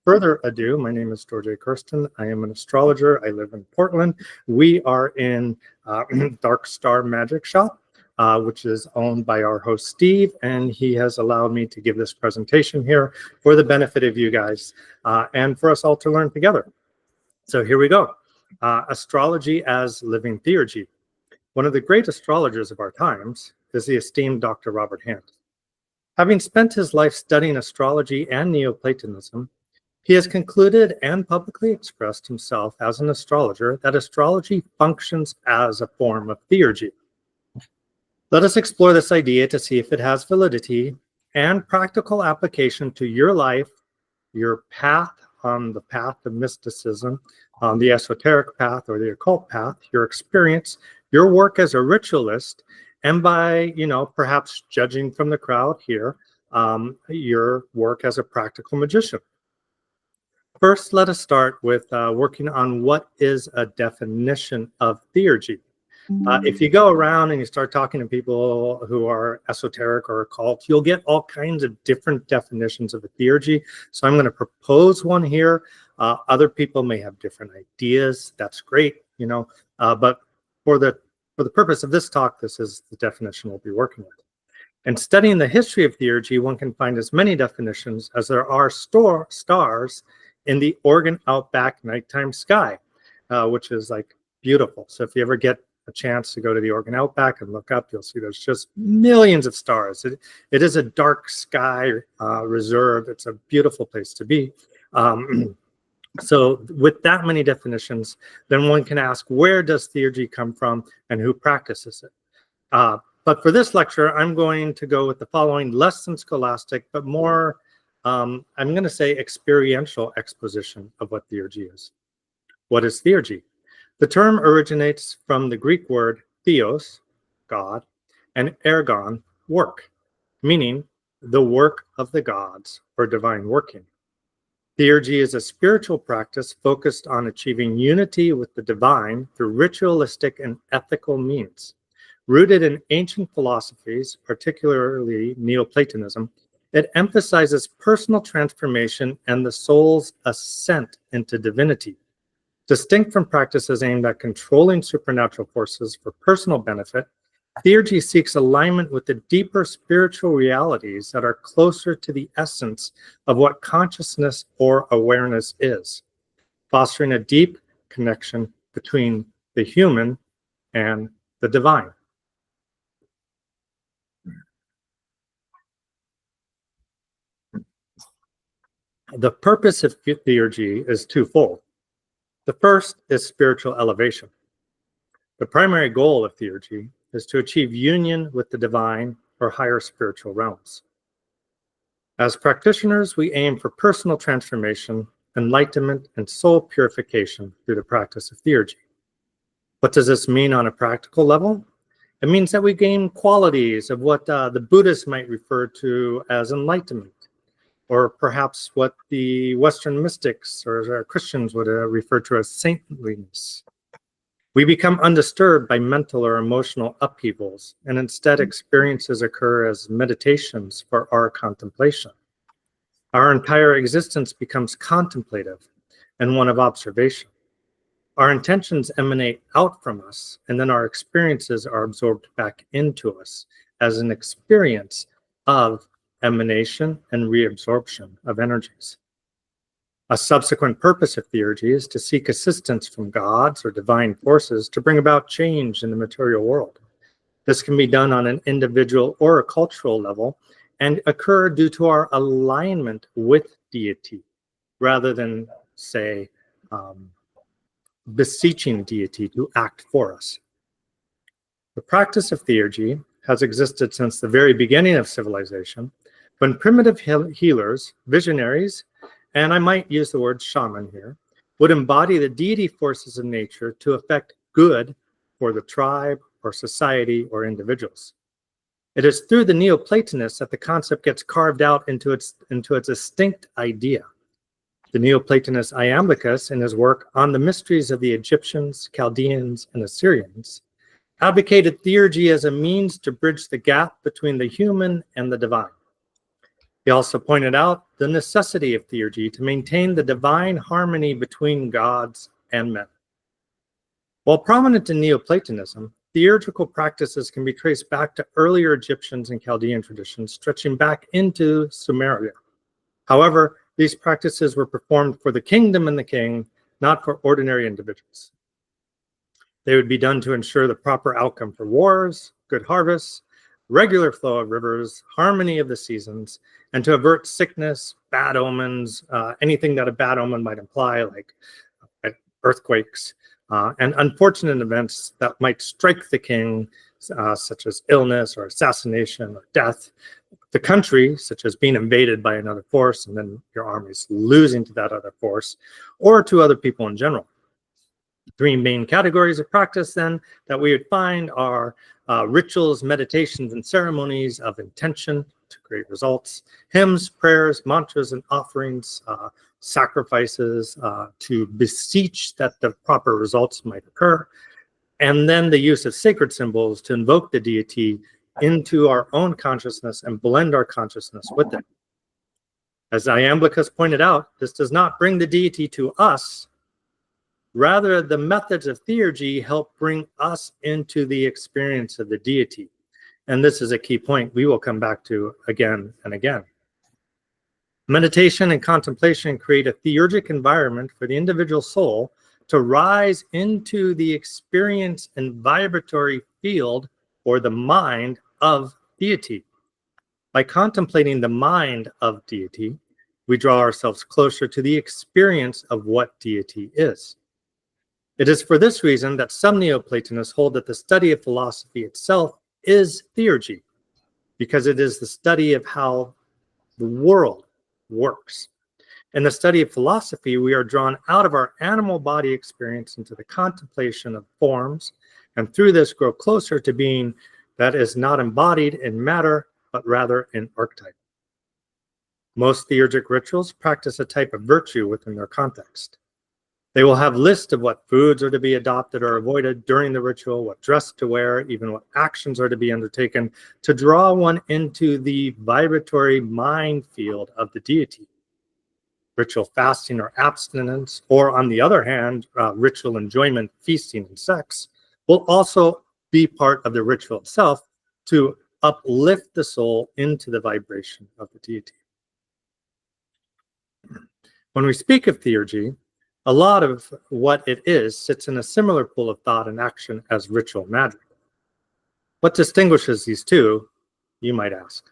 further ado, my name is Dorje Kirsten. I am an astrologer. I live in Portland. We are in Dark Star Magic Shop, which is owned by our host, Steve, and he has allowed me to give this presentation here for the benefit of you guys and for us all to learn together. So here we go. Astrology as living theurgy. One of the great astrologers of our times is the esteemed Dr. Robert Hand. Having spent his life studying astrology and Neoplatonism, he has concluded and publicly expressed himself as an astrologer that astrology functions as a form of theurgy. Let us explore this idea to see if it has validity and practical application to your life, your path on the path of mysticism, on the esoteric path or the occult path, your experience, your work as a ritualist, and by, perhaps judging from the crowd here, your work as a practical magician. First, let us start with working on what is a definition of theurgy. If you go around and you start talking to people who are esoteric or occult, you'll get all kinds of different definitions of a theurgy. So I'm going to propose one here. Other people may have different ideas. That's great, but for the purpose of this talk, this is the definition we'll be working with. And studying the history of theurgy, one can find as many definitions as there are stars in the Oregon Outback nighttime sky, which is like beautiful. So if you ever get a chance to go to the Oregon Outback and look up, you'll see there's just millions of stars. It is a dark sky reserve. It's a beautiful place to be. So with that many definitions, then one can ask, where does theurgy come from and who practices it? But for this lecture, I'm going to go with the following less than scholastic, but more, I'm going to say experiential exposition of what theurgy is. What is theurgy? The term originates from the Greek word theos, God, and ergon, work, meaning the work of the gods or divine working. Theurgy is a spiritual practice focused on achieving unity with the divine through ritualistic and ethical means. Rooted in ancient philosophies, particularly Neoplatonism, it emphasizes personal transformation and the soul's ascent into divinity. Distinct from practices aimed at controlling supernatural forces for personal benefit, theurgy seeks alignment with the deeper spiritual realities that are closer to the essence of what consciousness or awareness is, fostering a deep connection between the human and the divine. The purpose of theurgy is twofold. The first is spiritual elevation. The primary goal of theurgy is to achieve union with the divine or higher spiritual realms. As practitioners, we aim for personal transformation, enlightenment, and soul purification through the practice of theurgy. What does this mean on a practical level? It means that we gain qualities of what the Buddhists might refer to as enlightenment, or perhaps what the Western mystics or Christians would refer to as saintliness. We become undisturbed by mental or emotional upheavals, and instead experiences occur as meditations for our contemplation. Our entire existence becomes contemplative and one of observation. Our intentions emanate out from us, and then our experiences are absorbed back into us as an experience of emanation and reabsorption of energies. A subsequent purpose of theurgy is to seek assistance from gods or divine forces to bring about change in the material world. This can be done on an individual or a cultural level and occur due to our alignment with deity, rather than, say, beseeching deity to act for us. The practice of theurgy has existed since the very beginning of civilization, when primitive healers, visionaries, and I might use the word shaman here, would embody the deity forces of nature to effect good for the tribe or society or individuals. It is through the Neoplatonists that the concept gets carved out into its distinct idea. The Neoplatonist Iamblichus, in his work on the mysteries of the Egyptians, Chaldeans, and Assyrians, advocated theurgy as a means to bridge the gap between the human and the divine. He also pointed out the necessity of theurgy to maintain the divine harmony between gods and men. While prominent in Neoplatonism, theurgical practices can be traced back to earlier Egyptian and Chaldean traditions, stretching back into Sumeria. However, these practices were performed for the kingdom and the king, not for ordinary individuals. They would be done to ensure the proper outcome for wars, good harvests, regular flow of rivers, harmony of the seasons, and to avert sickness, bad omens, anything that a bad omen might imply, like earthquakes, and unfortunate events that might strike the king, such as illness or assassination or death. The country, such as being invaded by another force and then your armies losing to that other force, or to other people in general. Three main categories of practice then that we would find are rituals, meditations, and ceremonies of intention to create results, hymns, prayers, mantras, and offerings, sacrifices to beseech that the proper results might occur, and then the use of sacred symbols to invoke the deity into our own consciousness and blend our consciousness with it. As Iamblichus pointed out, this does not bring the deity to us. Rather, the methods of theurgy help bring us into the experience of the deity. And this is a key point we will come back to again and again. Meditation and contemplation create a theurgic environment for the individual soul to rise into the experience and vibratory field or the mind of deity. By contemplating the mind of deity, we draw ourselves closer to the experience of what deity is. It is for this reason that some Neoplatonists hold that the study of philosophy itself is theurgy, because it is the study of how the world works. In the study of philosophy, we are drawn out of our animal body experience into the contemplation of forms, and through this grow closer to being that is not embodied in matter, but rather in archetype. Most theurgic rituals practice a type of virtue within their context. They will have lists of what foods are to be adopted or avoided during the ritual, what dress to wear, even what actions are to be undertaken to draw one into the vibratory mind field of the deity. Ritual fasting or abstinence, or on the other hand, ritual enjoyment, feasting, and sex, will also be part of the ritual itself to uplift the soul into the vibration of the deity. When we speak of theurgy, a lot of what it is sits in a similar pool of thought and action as ritual magic. What distinguishes these two, you might ask?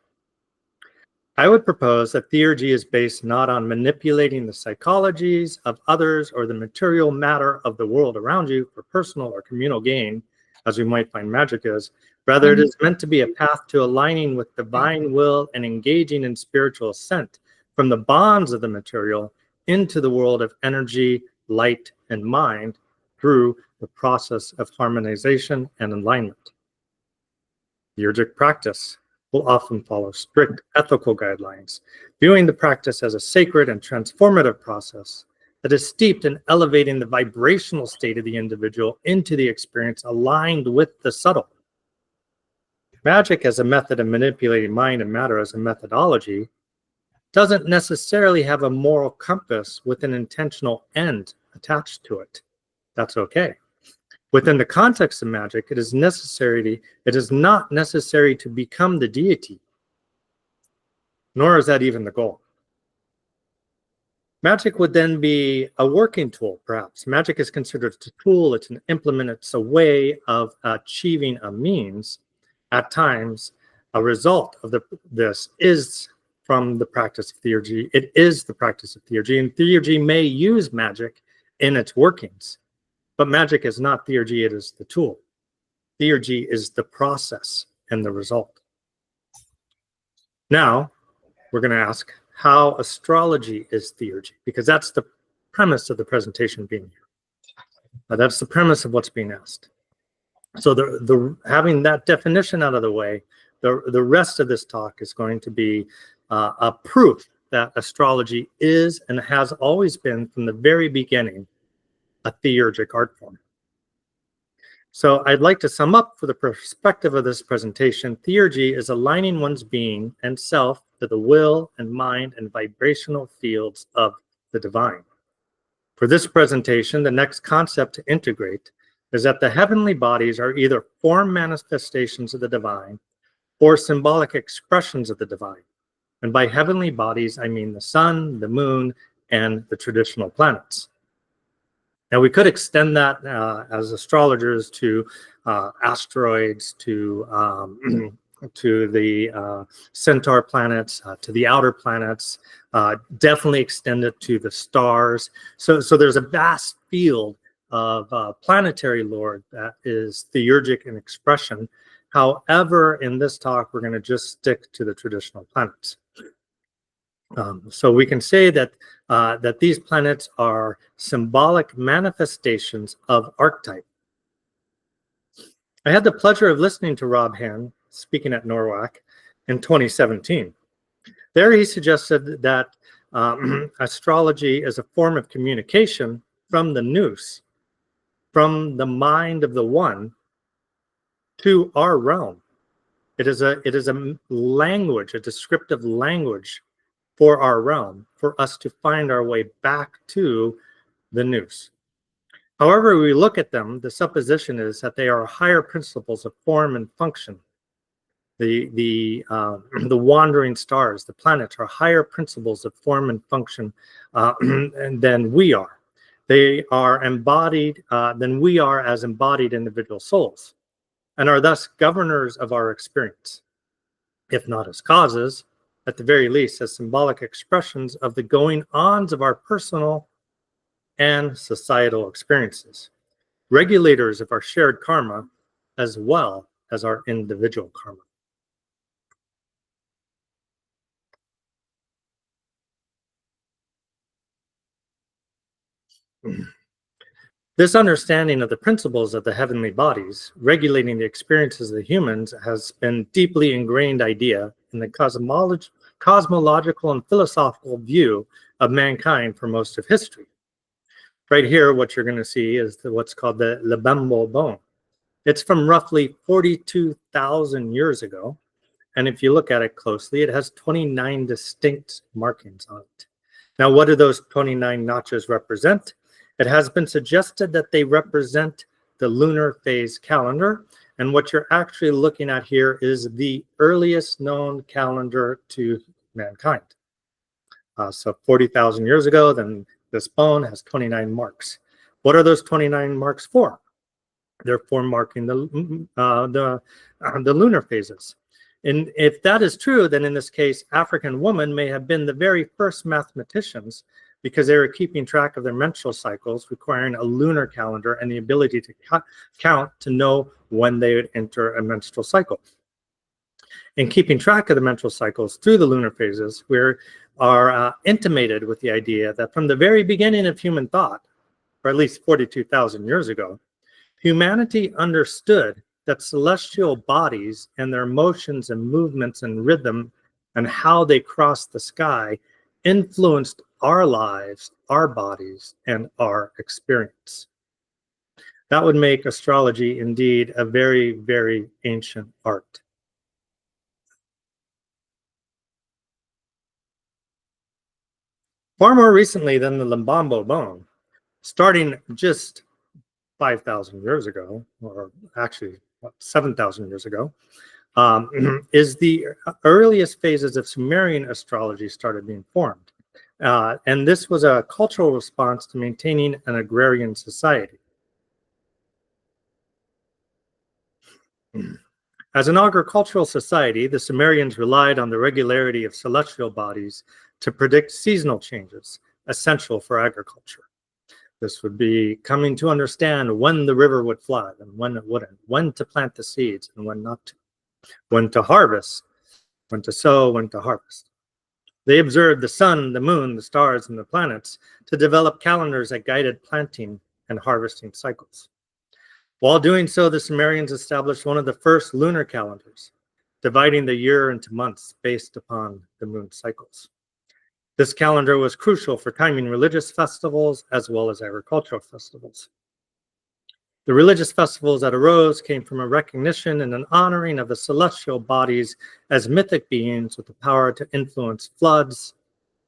I would propose that theurgy is based not on manipulating the psychologies of others or the material matter of the world around you for personal or communal gain, as we might find magic is. Rather, it is meant to be a path to aligning with divine will and engaging in spiritual ascent from the bonds of the material into the world of energy, light, and mind through the process of harmonization and alignment. Theurgic practice will often follow strict ethical guidelines, viewing the practice as a sacred and transformative process that is steeped in elevating the vibrational state of the individual into the experience aligned with the subtle. Magic as a method of manipulating mind and matter as a methodology doesn't necessarily have a moral compass with an intentional end attached to it. That's okay. Within the context of magic, it is not necessary to become the deity, nor is that even the goal. Magic would then be a working tool, perhaps. Magic is considered a tool, it's an implement, it's a way of achieving a means. At times, a result of this is from the practice of theurgy. It is the practice of theurgy, and theurgy may use magic in its workings. But magic is not theurgy, it is the tool. Theurgy is the process and the result. Now, we're going to ask how astrology is theurgy, because that's the premise of the presentation being here. That's the premise of what's being asked. So having that definition out of the way, the rest of this talk is going to be a proof that astrology is and has always been from the very beginning a theurgic art form. So I'd like to sum up for the perspective of this presentation. Theurgy is aligning one's being and self to the will and mind and vibrational fields of the divine. For this presentation, the next concept to integrate is that the heavenly bodies are either form manifestations of the divine or symbolic expressions of the divine. And by heavenly bodies, I mean the sun, the moon, and the traditional planets. Now, we could extend that as astrologers to asteroids, to to the centaur planets, to the outer planets, definitely extend it to the stars. So there's a vast field of planetary lore that is theurgic in expression. However, in this talk, we're going to just stick to the traditional planets. So we can say that that these planets are symbolic manifestations of archetype. I had the pleasure of listening to Rob Hann speaking at NORWAC in 2017. There he suggested that astrology is a form of communication from the nous, from the mind of the one, to our realm. It is a language, a descriptive language for our realm, for us to find our way back to the nous. However we look at them, the supposition is that they are higher principles of form and function. The wandering stars, the planets, are higher principles of form and function than we are. They are embodied than we are as embodied individual souls, and are thus governors of our experience, if not as causes, at the very least as symbolic expressions of the going-ons of our personal and societal experiences, regulators of our shared karma as well as our individual karma. This understanding of the principles of the heavenly bodies regulating the experiences of the humans has been deeply ingrained idea in the cosmological and philosophical view of mankind for most of history. Right here, what you're going to see is what's called the Lebembo bone. It's from roughly 42,000 years ago. And if you look at it closely, it has 29 distinct markings on it. Now, what do those 29 notches represent? It has been suggested that they represent the lunar phase calendar. And what you're actually looking at here is the earliest known calendar to mankind. So 40,000 years ago, then this bone has 29 marks. What are those 29 marks for? They're for marking the lunar phases. And if that is true, then in this case, African women may have been the very first mathematicians because they were keeping track of their menstrual cycles, requiring a lunar calendar and the ability to count to know when they would enter a menstrual cycle. In keeping track of the menstrual cycles through the lunar phases, we are intimated with the idea that from the very beginning of human thought, or at least 42,000 years ago, humanity understood that celestial bodies and their motions and movements and rhythm and how they crossed the sky influenced our lives, our bodies, and our experience. That would make astrology indeed a very, very ancient art. Far more recently than the Lebembo bone, starting just 5,000 years ago, or actually 7,000 years ago, is the earliest phases of Sumerian astrology started being formed. And this was a cultural response to maintaining an agrarian society. As an agricultural society, the Sumerians relied on the regularity of celestial bodies to predict seasonal changes, essential for agriculture. This would be coming to understand when the river would flood and when it wouldn't, when to plant the seeds and when not to, when to harvest, when to sow, when to harvest. They observed the sun, the moon, the stars, and the planets to develop calendars that guided planting and harvesting cycles. While doing so, the Sumerians established one of the first lunar calendars, dividing the year into months based upon the moon cycles. This calendar was crucial for timing religious festivals as well as agricultural festivals. The religious festivals that arose came from a recognition and an honoring of the celestial bodies as mythic beings with the power to influence floods,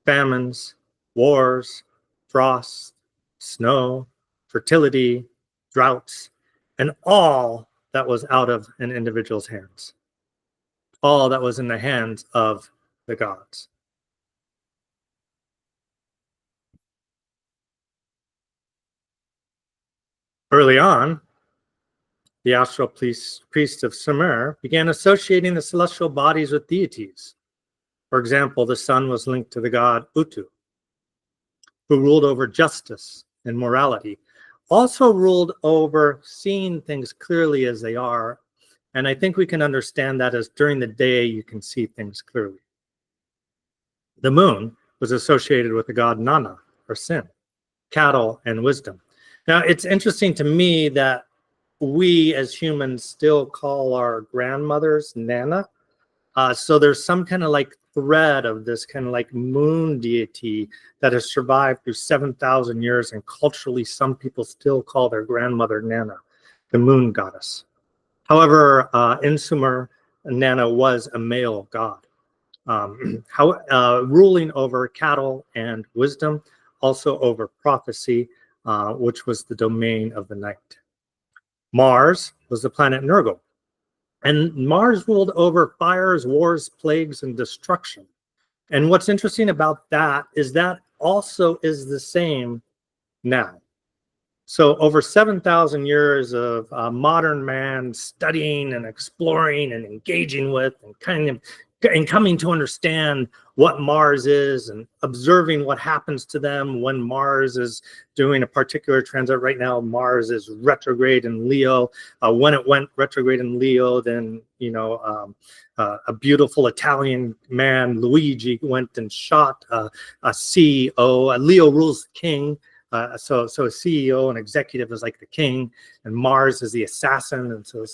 famines, wars, frost, snow, fertility, droughts, and all that was out of an individual's hands. All that was in the hands of the gods. Early on, the astral priests of Sumer began associating the celestial bodies with deities. For example, the sun was linked to the god Utu, who ruled over justice and morality, also ruled over seeing things clearly as they are. And I think we can understand that as during the day, you can see things clearly. The moon was associated with the god Nana, or sin, cattle, and wisdom. Now, it's interesting to me that we as humans still call our grandmothers Nana. So there's some kind of like thread of this kind of like moon deity that has survived through 7,000 years, and culturally some people still call their grandmother Nana, the moon goddess. However, in Sumer, Nana was a male god, ruling over cattle and wisdom, also over prophecy, which was the domain of the night. Mars was the planet Nergal, and Mars ruled over fires, wars, plagues, and destruction. And what's interesting about that also is the same now. So over 7,000 years of modern man studying and exploring and engaging with and coming to understand what Mars is and observing what happens to them when Mars is doing a particular transit. Right now, Mars is retrograde in Leo. When it went retrograde in Leo, then, a beautiful Italian man, Luigi, went and shot a CEO. Leo rules the king. So a CEO, an executive, is like the king, and Mars is the assassin. And so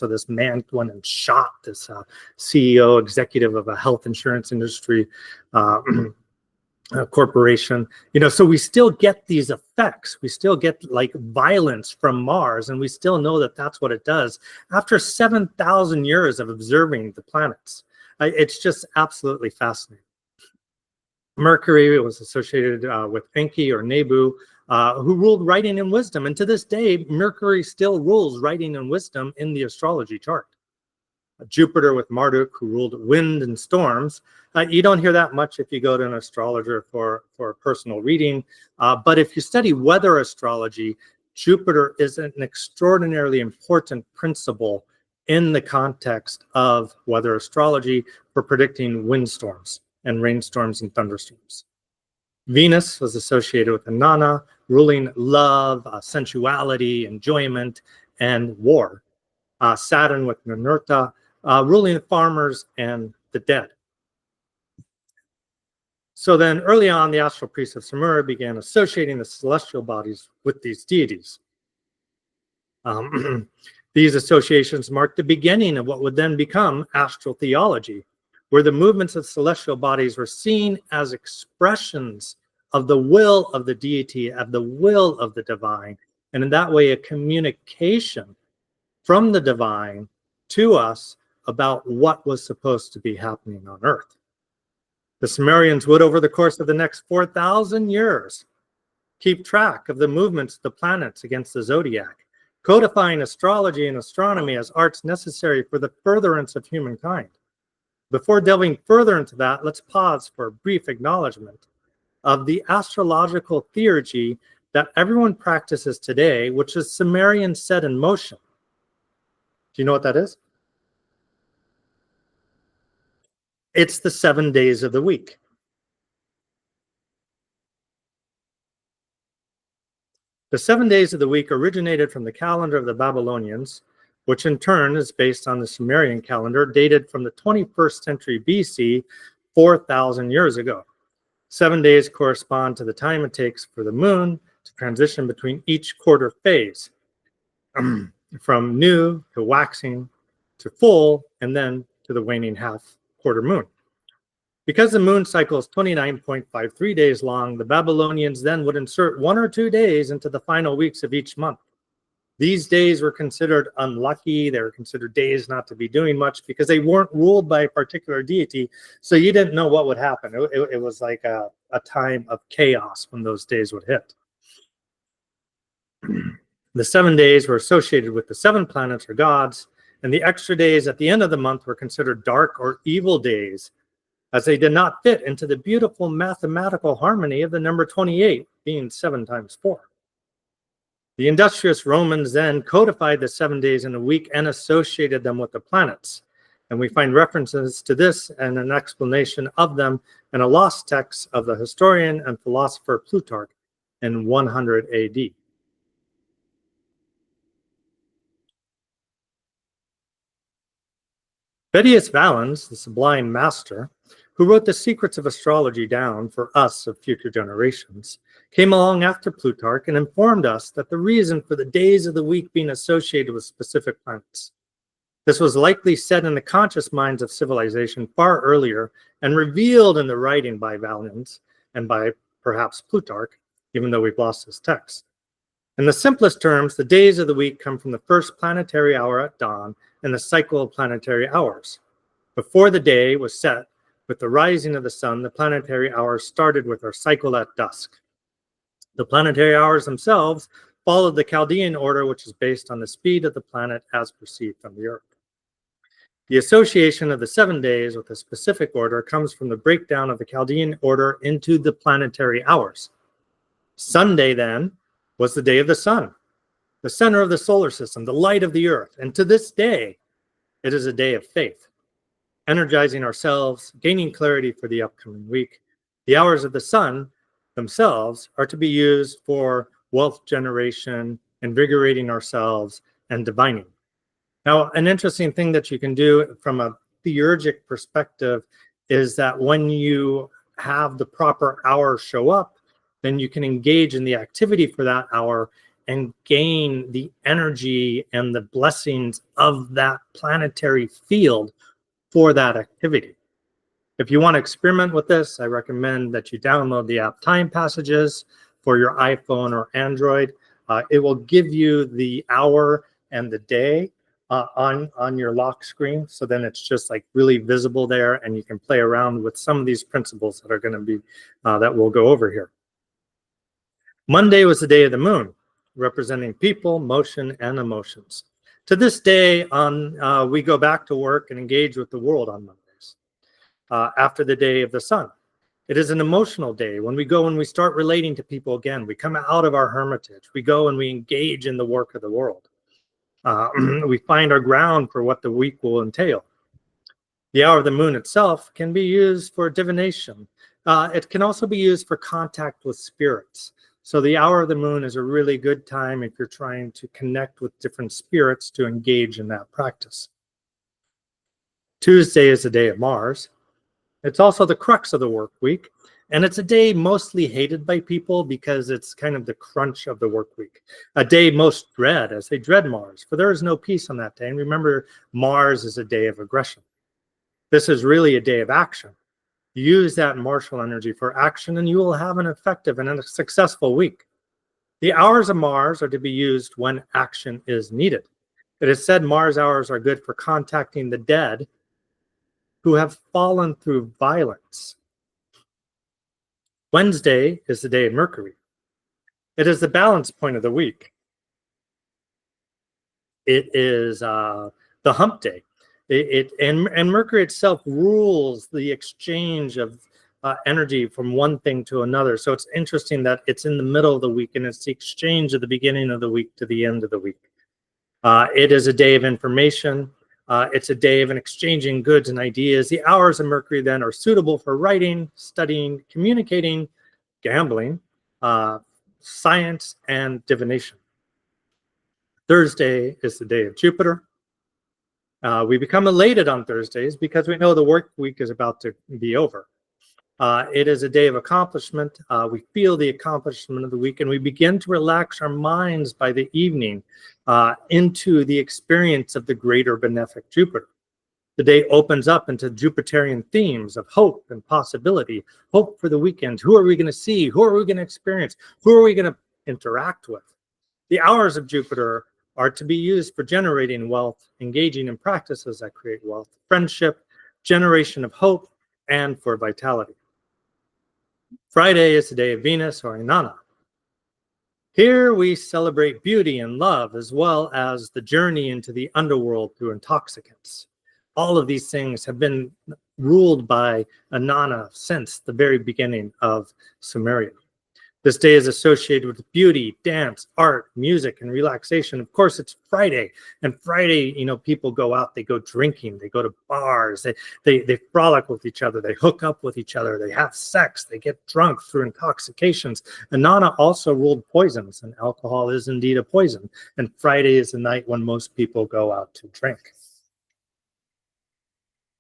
this man went and shot this CEO, executive of a health insurance industry corporation. So we still get these effects. We still get like violence from Mars, and we still know that that's what it does after 7,000 years of observing the planets. It's just absolutely fascinating. Mercury was associated with Enki or Nebu, who ruled writing and wisdom. And to this day, Mercury still rules writing and wisdom in the astrology chart. Jupiter with Marduk, who ruled wind and storms. You don't hear that much if you go to an astrologer for a personal reading. But if you study weather astrology, Jupiter is an extraordinarily important principle in the context of weather astrology for predicting windstorms and rainstorms and thunderstorms. Venus was associated with Inanna, ruling love, sensuality, enjoyment, and war. Saturn with Ninurta, ruling farmers and the dead. So then early on, the astral priests of Sumer began associating the celestial bodies with these deities. These associations marked the beginning of what would then become astral theology, where the movements of celestial bodies were seen as expressions of the will of the deity, of the will of the divine, and in that way a communication from the divine to us about what was supposed to be happening on Earth. The Sumerians would, over the course of the next 4,000 years, keep track of the movements of the planets against the zodiac, codifying astrology and astronomy as arts necessary for the furtherance of humankind. Before delving further into that, let's pause for a brief acknowledgement of the astrological theurgy that everyone practices today, which is Sumerian set in motion. Do you know what that is? It's the 7 days of the week. The 7 days of the week originated from the calendar of the Babylonians, which in turn is based on the Sumerian calendar dated from the 21st century BC, 4,000 years ago. 7 days correspond to the time it takes for the moon to transition between each quarter phase, from new to waxing to full, and then to the waning half quarter moon. Because the moon cycle is 29.53 days long, the Babylonians then would insert 1 or 2 days into the final weeks of each month. These days were considered unlucky. They were considered days not to be doing much because they weren't ruled by a particular deity. So you didn't know what would happen. It was like a time of chaos when those days would hit. The 7 days were associated with the 7 planets or gods, and the extra days at the end of the month were considered dark or evil days, as they did not fit into the beautiful mathematical harmony of the number 28, being 7 times 4. The industrious Romans then codified the 7 days in a week and associated them with the planets. And we find references to this and an explanation of them in a lost text of the historian and philosopher Plutarch in 100 AD. Vettius Valens, the sublime master, who wrote the secrets of astrology down for us of future generations, came along after Plutarch and informed us that the reason for the days of the week being associated with specific planets. This was likely set in the conscious minds of civilization far earlier and revealed in the writing by Valens and by perhaps Plutarch, even though we've lost his text. In the simplest terms, the days of the week come from the first planetary hour at dawn and the cycle of planetary hours. Before the day was set, with the rising of the sun, the planetary hours started with our cycle at dusk. The planetary hours themselves followed the Chaldean order, which is based on the speed of the planet as perceived from the Earth. The association of the 7 days with a specific order comes from the breakdown of the Chaldean order into the planetary hours. Sunday, then, was the day of the sun, the center of the solar system, the light of the Earth. And to this day, it is a day of faith, energizing ourselves, gaining clarity for the upcoming week. The hours of the sun themselves are to be used for wealth generation, invigorating ourselves, and divining. Now, an interesting thing that you can do from a theurgic perspective is that when you have the proper hour show up, then you can engage in the activity for that hour and gain the energy and the blessings of that planetary field for that activity. If you want to experiment with this, I recommend that you download the app Time Passages for your iPhone or Android. It will give you the hour and the day on your lock screen. So then it's just like really visible there, and you can play around with some of these principles that are going to be, that we'll go over here. Monday was the day of the moon, representing people, motion, and emotions. To this day, we go back to work and engage with the world on Mondays. After the day of the sun. It is an emotional day when we go and we start relating to people again. We come out of our hermitage. We go and we engage in the work of the world. We find our ground for what the week will entail. The hour of the moon itself can be used for divination. It can also be used for contact with spirits. So the hour of the moon is a really good time if you're trying to connect with different spirits to engage in that practice. Tuesday is the day of Mars. It's also the crux of the work week, and it's a day mostly hated by people because it's kind of the crunch of the work week. A day most dread, as they dread Mars, for there is no peace on that day. And remember, Mars is a day of aggression. This is really a day of action. Use that martial energy for action, and you will have an effective and a successful week. The hours of Mars are to be used when action is needed. It is said Mars hours are good for contacting the dead who have fallen through violence. Wednesday is the day of Mercury. It is the balance point of the week. It is the hump day. And Mercury itself rules the exchange of energy from one thing to another. So it's interesting that it's in the middle of the week, and it's the exchange of the beginning of the week to the end of the week. It is a day of information. It's a day of exchanging goods and ideas. The hours of Mercury then are suitable for writing, studying, communicating, gambling, science, and divination. Thursday is the day of Jupiter. We become elated on Thursdays because we know the work week is about to be over. It is a day of accomplishment. We feel the accomplishment of the week, and we begin to relax our minds by the evening into the experience of the greater benefic Jupiter. The day opens up into Jupiterian themes of hope and possibility, hope for the weekend. Who are we going to see? Who are we going to experience? Who are we going to interact with? The hours of Jupiter are to be used for generating wealth, engaging in practices that create wealth, friendship, generation of hope, and for vitality. Friday is the day of Venus, or Inanna. Here we celebrate beauty and love, as well as the journey into the underworld through intoxicants. All of these things have been ruled by Inanna since the very beginning of Sumeria. This day is associated with beauty, dance, art, music, and relaxation. Of course, it's Friday, and Friday, people go out, they go drinking, they go to bars, they frolic with each other, they hook up with each other, they have sex, they get drunk through intoxications. Inanna also ruled poisons, and alcohol is indeed a poison. And Friday is the night when most people go out to drink.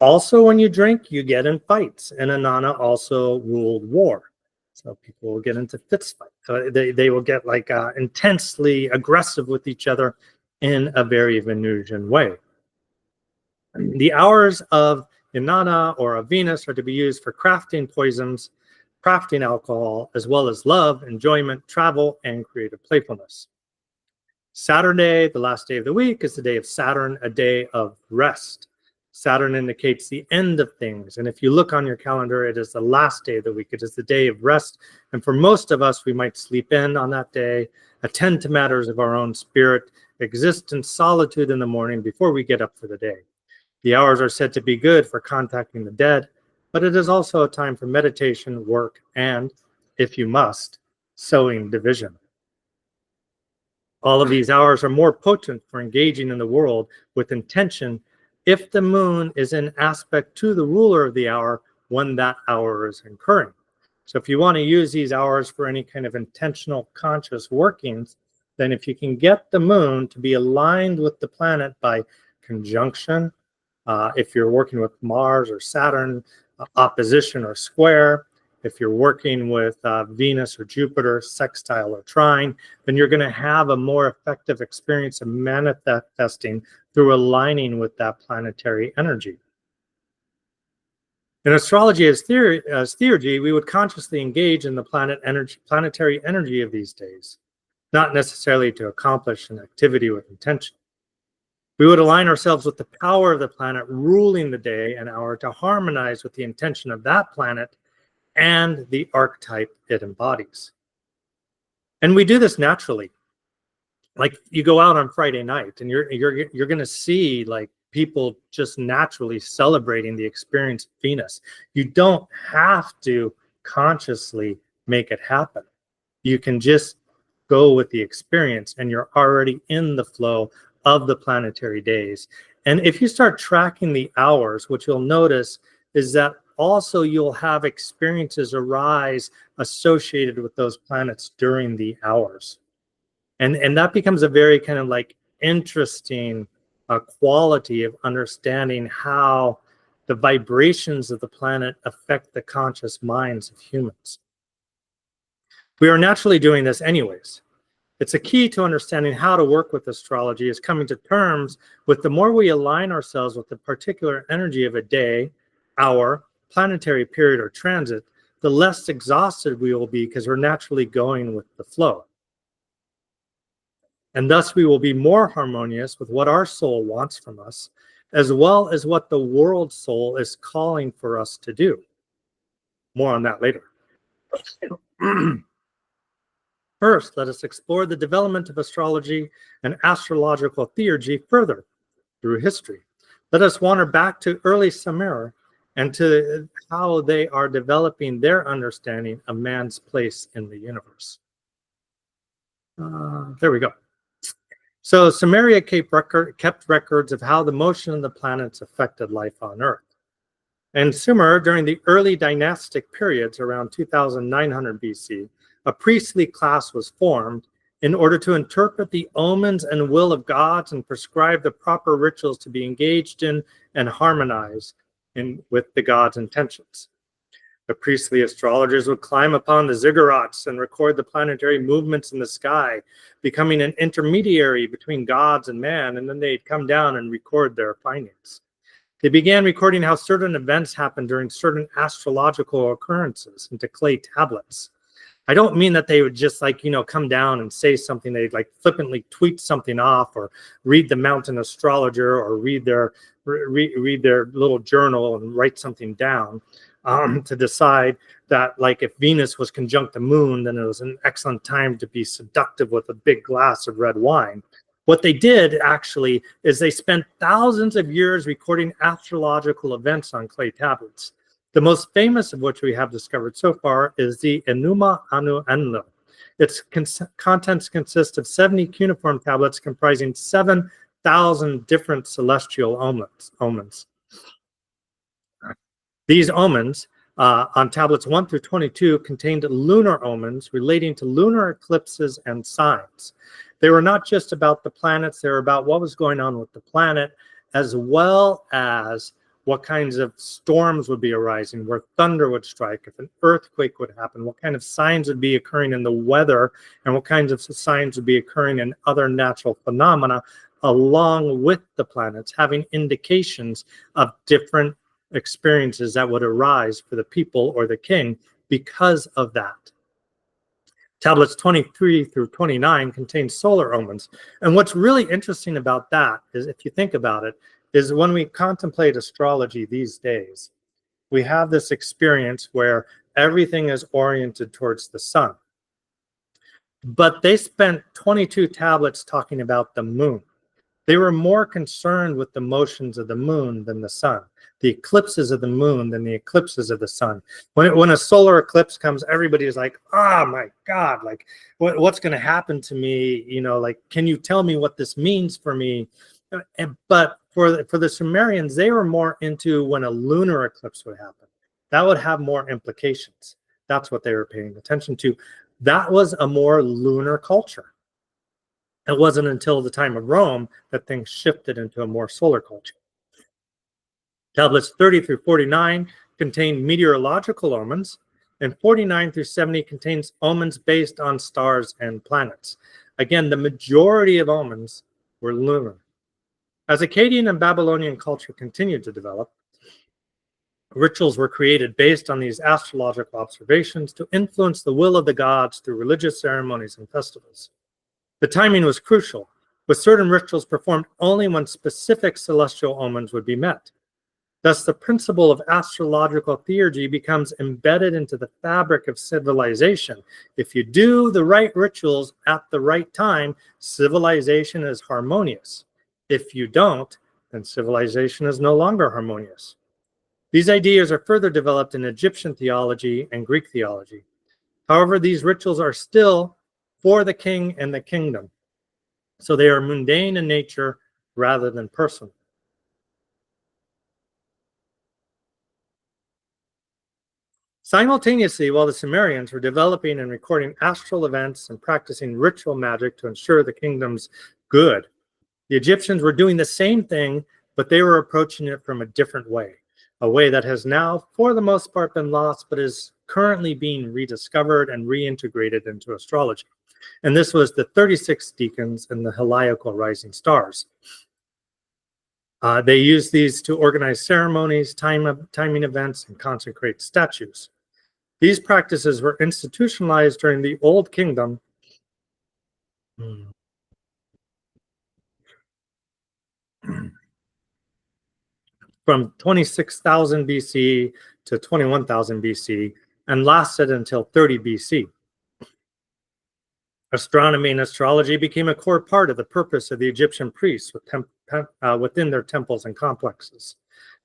Also, when you drink, you get in fights, and Inanna also ruled war. So people will get into fist fights. So they will get intensely aggressive with each other in a very Venusian way. The hours of Inanna or of Venus are to be used for crafting poisons, crafting alcohol, as well as love, enjoyment, travel, and creative playfulness. Saturday, the last day of the week, is the day of Saturn, a day of rest. Saturn indicates the end of things. And if you look on your calendar, it is the last day of the week. It is the day of rest. And for most of us, we might sleep in on that day, attend to matters of our own spirit, exist in solitude in the morning before we get up for the day. The hours are said to be good for contacting the dead, but it is also a time for meditation, work, and, if you must, sowing division. All of these hours are more potent for engaging in the world with intention if the moon is in aspect to the ruler of the hour when that hour is occurring. So if you want to use these hours for any kind of intentional conscious workings, then if you can get the moon to be aligned with the planet by conjunction, if you're working with Mars or Saturn, opposition or square, if you're working with Venus or Jupiter, sextile or trine, then you're going to have a more effective experience of manifesting through aligning with that planetary energy. In astrology as theurgy, we would consciously engage in the planetary energy of these days, not necessarily to accomplish an activity with intention. We would align ourselves with the power of the planet ruling the day and hour to harmonize with the intention of that planet and the archetype it embodies. And we do this naturally. Like you go out on Friday night and you're going to see people just naturally celebrating the experience of Venus. You don't have to consciously make it happen. You can just go with the experience and you're already in the flow of the planetary days. And if you start tracking the hours, what you'll notice is that also you'll have experiences arise associated with those planets during the hours. And that becomes a very kind of interesting quality of understanding how the vibrations of the planet affect the conscious minds of humans. We are naturally doing this anyways. It's a key to understanding how to work with astrology is coming to terms with the more we align ourselves with the particular energy of a day, hour, planetary period, or transit, the less exhausted we will be because we're naturally going with the flow. And thus we will be more harmonious with what our soul wants from us, as well as what the world soul is calling for us to do. More on that later. First, let us explore the development of astrology and astrological theurgy further through history. Let us wander back to early Sumer and to how they are developing their understanding of man's place in the universe. There we go. So Sumeria kept records of how the motion of the planets affected life on Earth. In Sumer, during the early dynastic periods around 2900 BC, a priestly class was formed in order to interpret the omens and will of gods and prescribe the proper rituals to be engaged in and harmonize with the gods' intentions. The priestly astrologers would climb upon the ziggurats and record the planetary movements in the sky, becoming an intermediary between gods and man, and then they'd come down and record their findings. They began recording how certain events happened during certain astrological occurrences into clay tablets. I don't mean that they would just like, come down and say something. They'd like flippantly tweet something off or read the Mountain Astrologer or read their little journal and write something down to decide that like if Venus was conjunct the moon, then it was an excellent time to be seductive with a big glass of red wine. What they did actually is they spent thousands of years recording astrological events on clay tablets. The most famous of which we have discovered so far is the Enuma Anu Enlil. Its contents consist of 70 cuneiform tablets comprising 7,000 different celestial omens. These omens on tablets 1 through 22 contained lunar omens relating to lunar eclipses and signs. They were not just about the planets, they were about what was going on with the planet, as well as what kinds of storms would be arising, where thunder would strike, if an earthquake would happen, what kind of signs would be occurring in the weather, and what kinds of signs would be occurring in other natural phenomena, along with the planets, having indications of different experiences that would arise for the people or the king because of that. Tablets 23 through 29 contain solar omens. And what's really interesting about that is, if you think about it, is when we contemplate astrology these days, we have this experience where everything is oriented towards the sun. But they spent 22 tablets talking about the moon. They were more concerned with the motions of the moon than the sun, the eclipses of the moon than the eclipses of the sun. When a solar eclipse comes, everybody's like, oh my God, like what's going to happen to me? Like, can you tell me what this means for me? But for the Sumerians, they were more into when a lunar eclipse would happen. That would have more implications. That's what they were paying attention to. That was a more lunar culture. It wasn't until the time of Rome that things shifted into a more solar culture. Tablets 30 through 49 contain meteorological omens, and 49 through 70 contains omens based on stars and planets. Again, the majority of omens were lunar. As Akkadian and Babylonian culture continued to develop, rituals were created based on these astrological observations to influence the will of the gods through religious ceremonies and festivals. The timing was crucial, with certain rituals performed only when specific celestial omens would be met. Thus, the principle of astrological theurgy becomes embedded into the fabric of civilization. If you do the right rituals at the right time, civilization is harmonious. If you don't, then civilization is no longer harmonious. These ideas are further developed in Egyptian theology and Greek theology. However, these rituals are still for the king and the kingdom, so they are mundane in nature rather than personal. Simultaneously, while the Sumerians were developing and recording astral events and practicing ritual magic to ensure the kingdom's good, the Egyptians were doing the same thing, but they were approaching it from a different way, a way that has now, for the most part, been lost, but is currently being rediscovered and reintegrated into astrology. And this was the 36 deacons and the heliacal rising stars. They used these to organize ceremonies, timing events, and consecrate statues. These practices were institutionalized during the Old Kingdom from 26,000 BC to 21,000 BC and lasted until 30 BC. Astronomy and astrology became a core part of the purpose of the Egyptian priests within their temples and complexes.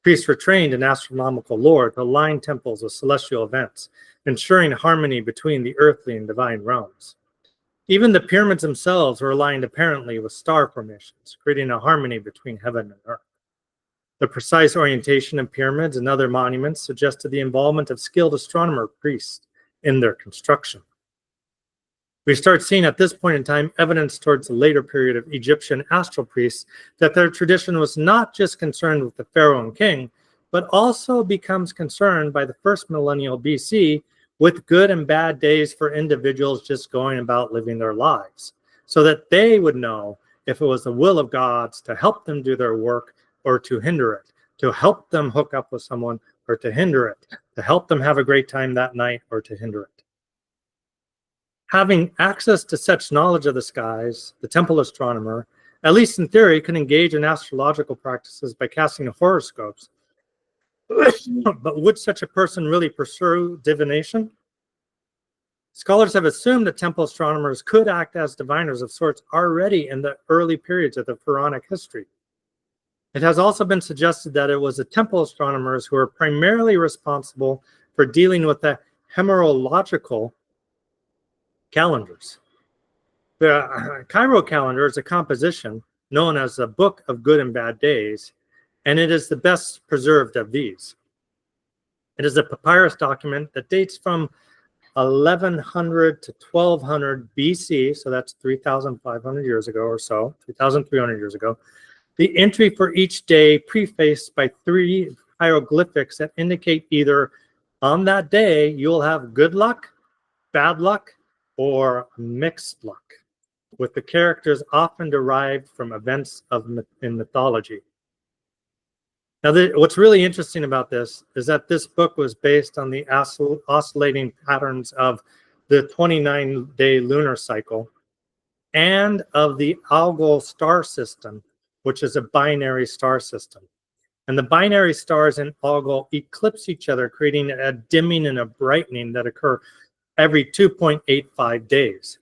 Priests were trained in astronomical lore to align temples with celestial events, ensuring harmony between the earthly and divine realms. Even the pyramids themselves were aligned apparently with star formations, creating a harmony between heaven and earth. The precise orientation of pyramids and other monuments suggested the involvement of skilled astronomer priests in their construction. We start seeing at this point in time evidence towards the later period of Egyptian astral priests that their tradition was not just concerned with the pharaoh and king, but also becomes concerned by the first millennial BC with good and bad days for individuals just going about living their lives, so that they would know if it was the will of gods to help them do their work or to hinder it, to help them hook up with someone or to hinder it, to help them have a great time that night or to hinder it. Having access to such knowledge of the skies, the temple astronomer, at least in theory, can engage in astrological practices by casting horoscopes. But would such a person really pursue divination? Scholars have assumed that temple astronomers could act as diviners of sorts already in the early periods of the pharaonic history. It has also been suggested that it was the temple astronomers who were primarily responsible for dealing with the hemerological calendars. The Cairo calendar is a composition known as the Book of Good and Bad Days, and it is the best preserved of these. It is a papyrus document that dates from 1100 to 1200 BC, so that's 3,500 years ago or so, 3,300 years ago. The entry for each day prefaced by 3 hieroglyphics that indicate either on that day you'll have good luck, bad luck, or mixed luck, with the characters often derived from events in mythology. Now, what's really interesting about this is that this book was based on the oscillating patterns of the 29-day lunar cycle and of the Algol star system, which is a binary star system. And the binary stars in Algol eclipse each other, creating a dimming and a brightening that occur every 2.85 days.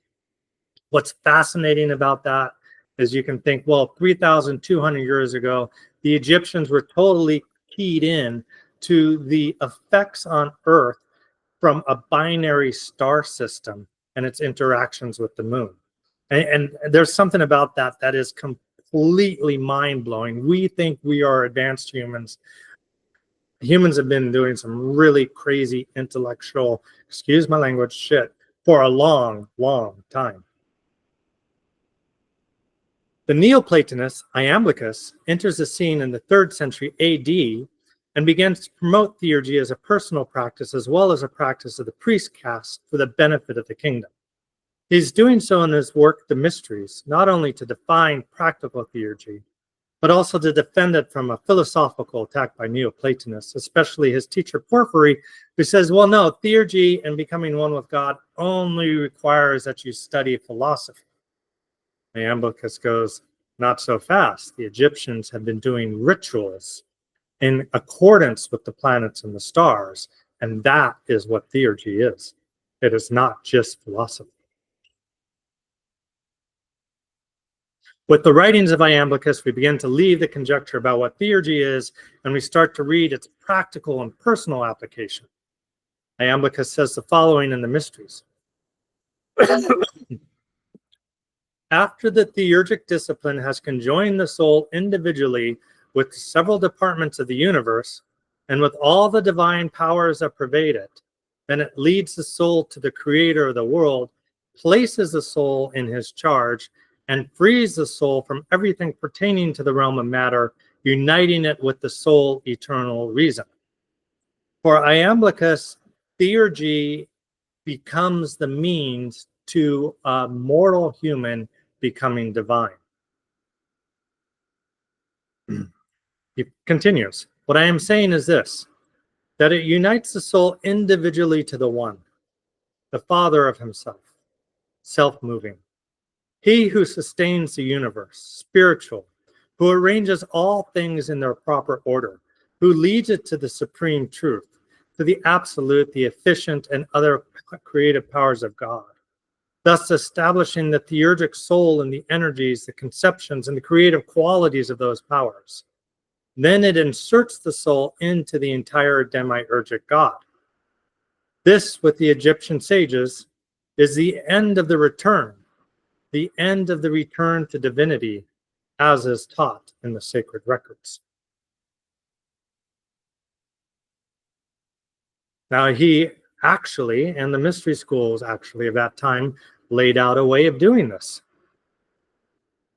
What's fascinating about that is you can think, well, 3,200 years ago, the Egyptians were totally keyed in to the effects on Earth from a binary star system and its interactions with the moon. And there's something about that that is completely mind-blowing. We think we are advanced humans. Humans have been doing some really crazy intellectual, excuse my language, shit for a long, long time. The Neoplatonist Iamblichus enters the scene in the 3rd century AD and begins to promote theurgy as a personal practice as well as a practice of the priest caste for the benefit of the kingdom. He's doing so in his work, The Mysteries, not only to define practical theurgy, but also to defend it from a philosophical attack by Neoplatonists, especially his teacher Porphyry, who says, well, no, theurgy and becoming one with God only requires that you study philosophy. Iamblichus goes, not so fast. The Egyptians have been doing rituals in accordance with the planets and the stars, and that is what theurgy is. It is not just philosophy. With the writings of Iamblichus, we begin to leave the conjecture about what theurgy is, and we start to read its practical and personal application. Iamblichus says the following in The Mysteries. After the theurgic discipline has conjoined the soul individually with several departments of the universe, and with all the divine powers that pervade it, then it leads the soul to the creator of the world, places the soul in his charge, and frees the soul from everything pertaining to the realm of matter, uniting it with the sole eternal reason. For Iamblichus, theurgy becomes the means to a mortal human becoming divine. He continues, what I am saying is this, that it unites the soul individually to the one, the Father of himself, self-moving. He who sustains the universe, spiritual, who arranges all things in their proper order, who leads it to the supreme truth, to the absolute, the efficient, and other creative powers of God, thus establishing the theurgic soul and the energies, the conceptions, and the creative qualities of those powers. Then it inserts the soul into the entire demiurgic God. This, with the Egyptian sages, is the end of the return to divinity, as is taught in the sacred records. Now, he actually, and the mystery schools actually of that time, laid out a way of doing this.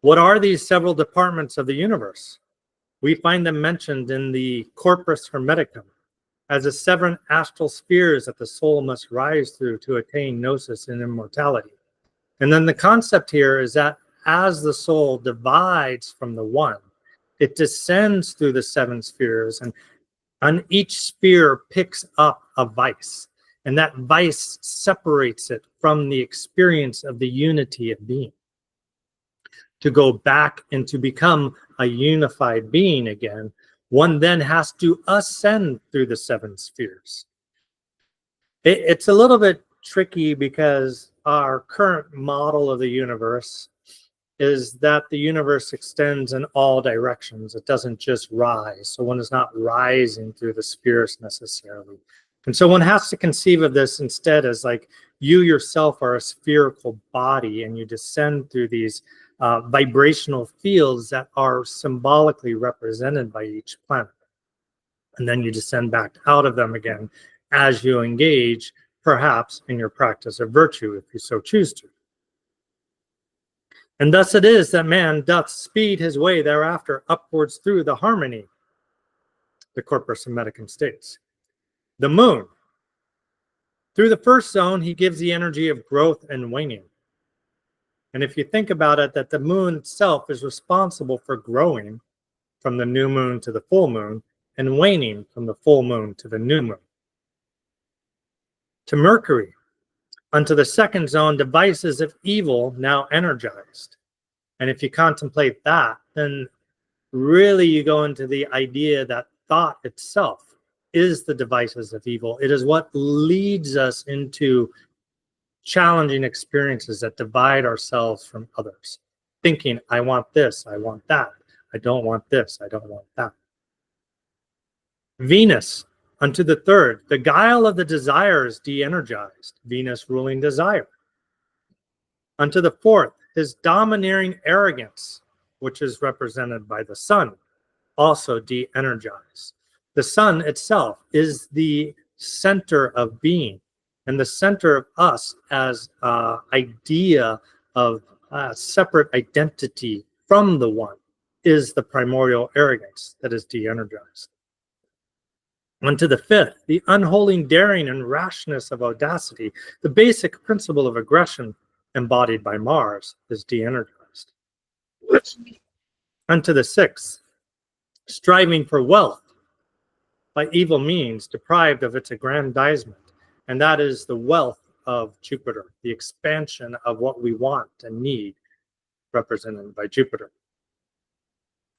What are these several departments of the universe? We find them mentioned in the Corpus Hermeticum as the 7 astral spheres that the soul must rise through to attain gnosis and immortality. And then the concept here is that as the soul divides from the one, it descends through the 7 spheres, and on each sphere picks up a vice. And that vice separates it from the experience of the unity of being. To go back and to become a unified being again, one then has to ascend through the 7 spheres. It's a little bit tricky because our current model of the universe is that the universe extends in all directions. It doesn't just rise. So one is not rising through the spheres necessarily. And so one has to conceive of this instead as like you yourself are a spherical body and you descend through these vibrational fields that are symbolically represented by each planet. And then you descend back out of them again as you engage, perhaps in your practice of virtue, if you so choose to. And thus it is that man doth speed his way thereafter upwards through the harmony, the corpus hermeticum states. The moon, through the first zone, he gives the energy of growth and waning. And if you think about it, that the moon itself is responsible for growing from the new moon to the full moon and waning from the full moon to the new moon. To Mercury, unto the second zone, devices of evil now energized. And if you contemplate that, then really you go into the idea that thought itself is the devices of evil. It is what leads us into challenging experiences that divide ourselves from others. Thinking, I want this, I want that. I don't want this, I don't want that. Venus, unto the third, the guile of the desires de-energized, Venus ruling desire. Unto the fourth, his domineering arrogance, which is represented by the sun, also de-energized. The sun itself is the center of being and the center of us as idea of separate identity from the one is the primordial arrogance that is de-energized. Unto the fifth, the unholy daring and rashness of audacity, the basic principle of aggression embodied by Mars, is de-energized. Unto the sixth, striving for wealth by evil means, deprived of its aggrandizement, and that is the wealth of Jupiter, the expansion of what we want and need, represented by Jupiter.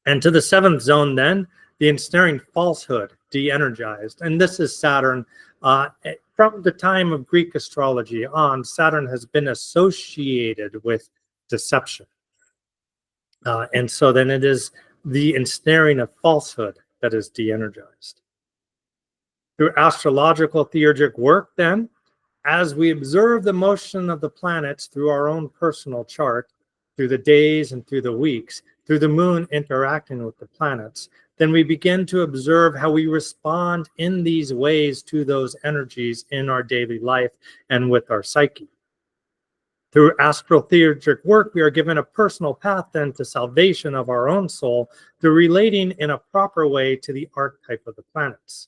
And to the seventh zone then, the ensnaring falsehood, de-energized. And this is Saturn. From the time of Greek astrology on, Saturn has been associated with deception. And so then it is the ensnaring of falsehood that is de-energized. Through astrological theurgic work, then, as we observe the motion of the planets through our own personal chart, through the days and through the weeks, through the moon interacting with the planets, then we begin to observe how we respond in these ways to those energies in our daily life and with our psyche. Through astrotheurgic work, we are given a personal path then to salvation of our own soul through relating in a proper way to the archetype of the planets.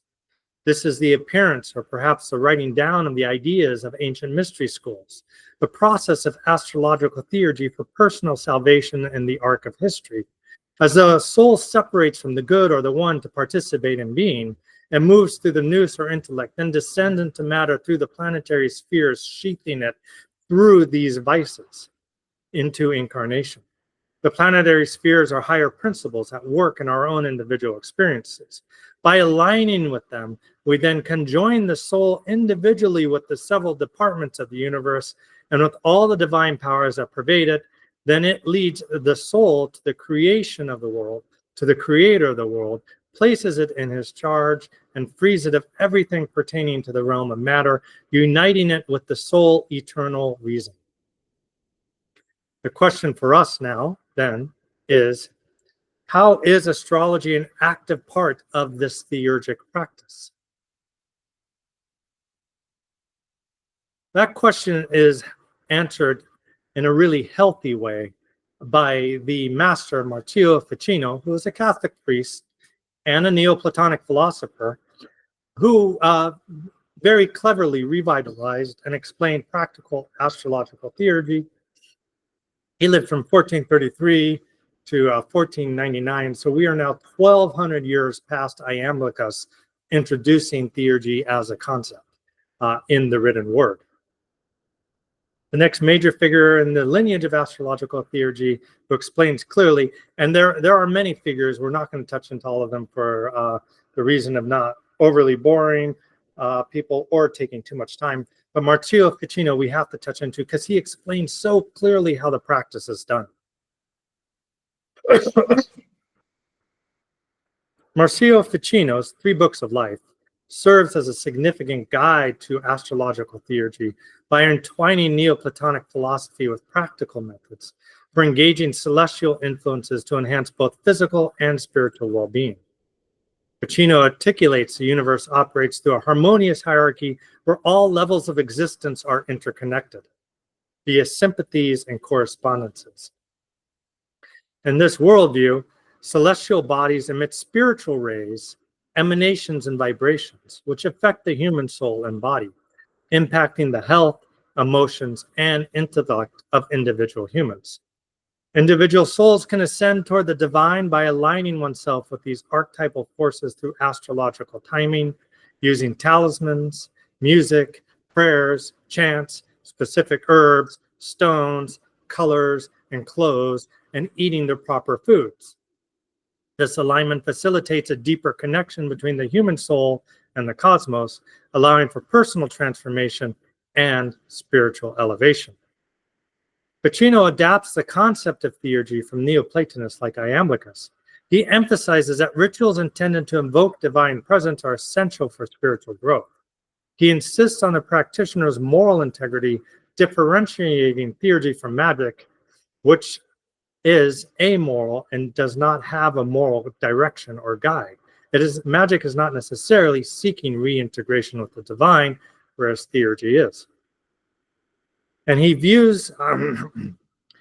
This is the appearance, or perhaps the writing down of the ideas of ancient mystery schools, the process of astrological theurgy for personal salvation in the arc of history. As the soul separates from the good or the one to participate in being, and moves through the nous or intellect, then descends into matter through the planetary spheres, sheathing it through these vices into incarnation. The planetary spheres are higher principles at work in our own individual experiences. By aligning with them, we then conjoin the soul individually with the several departments of the universe and with all the divine powers that pervade it. Then it leads the soul to the creation of the world, to the creator of the world, places it in his charge, and frees it of everything pertaining to the realm of matter, uniting it with the sole eternal reason. The question for us now, then, is how is astrology an active part of this theurgic practice? That question is answered in a really healthy way by the master Matteo Ficino, who is a Catholic priest and a Neoplatonic philosopher, who very cleverly revitalized and explained practical astrological theurgy. He lived from 1433 to 1499, so we are now 1,200 years past Iamblichus introducing theurgy as a concept. in the written word. The next major figure in the lineage of astrological theurgy, who explains clearly, and there are many figures, we're not going to touch into all of them for the reason of not overly boring people or taking too much time, but Marzio Ficino we have to touch into because he explains so clearly how the practice is done. Marzio Ficino's 3 Books of Life serves as a significant guide to astrological theurgy by entwining Neoplatonic philosophy with practical methods for engaging celestial influences to enhance both physical and spiritual well-being. Ficino articulates the universe operates through a harmonious hierarchy where all levels of existence are interconnected via sympathies and correspondences. In this worldview, celestial bodies emit spiritual rays, emanations, and vibrations, which affect the human soul and body, impacting the health, emotions, and intellect of individual humans. Individual souls can ascend toward the divine by aligning oneself with these archetypal forces through astrological timing, using talismans, music, prayers, chants, specific herbs, stones, colors, and clothes, and eating the proper foods. This alignment facilitates a deeper connection between the human soul and the cosmos, allowing for personal transformation and spiritual elevation. Ficino adapts the concept of theurgy from Neoplatonists like Iamblichus. He emphasizes that rituals intended to invoke divine presence are essential for spiritual growth. He insists on the practitioner's moral integrity, differentiating theurgy from magic, which is amoral and does not have a moral direction or guide. Magic is not necessarily seeking reintegration with the divine, whereas theurgy is. And he views,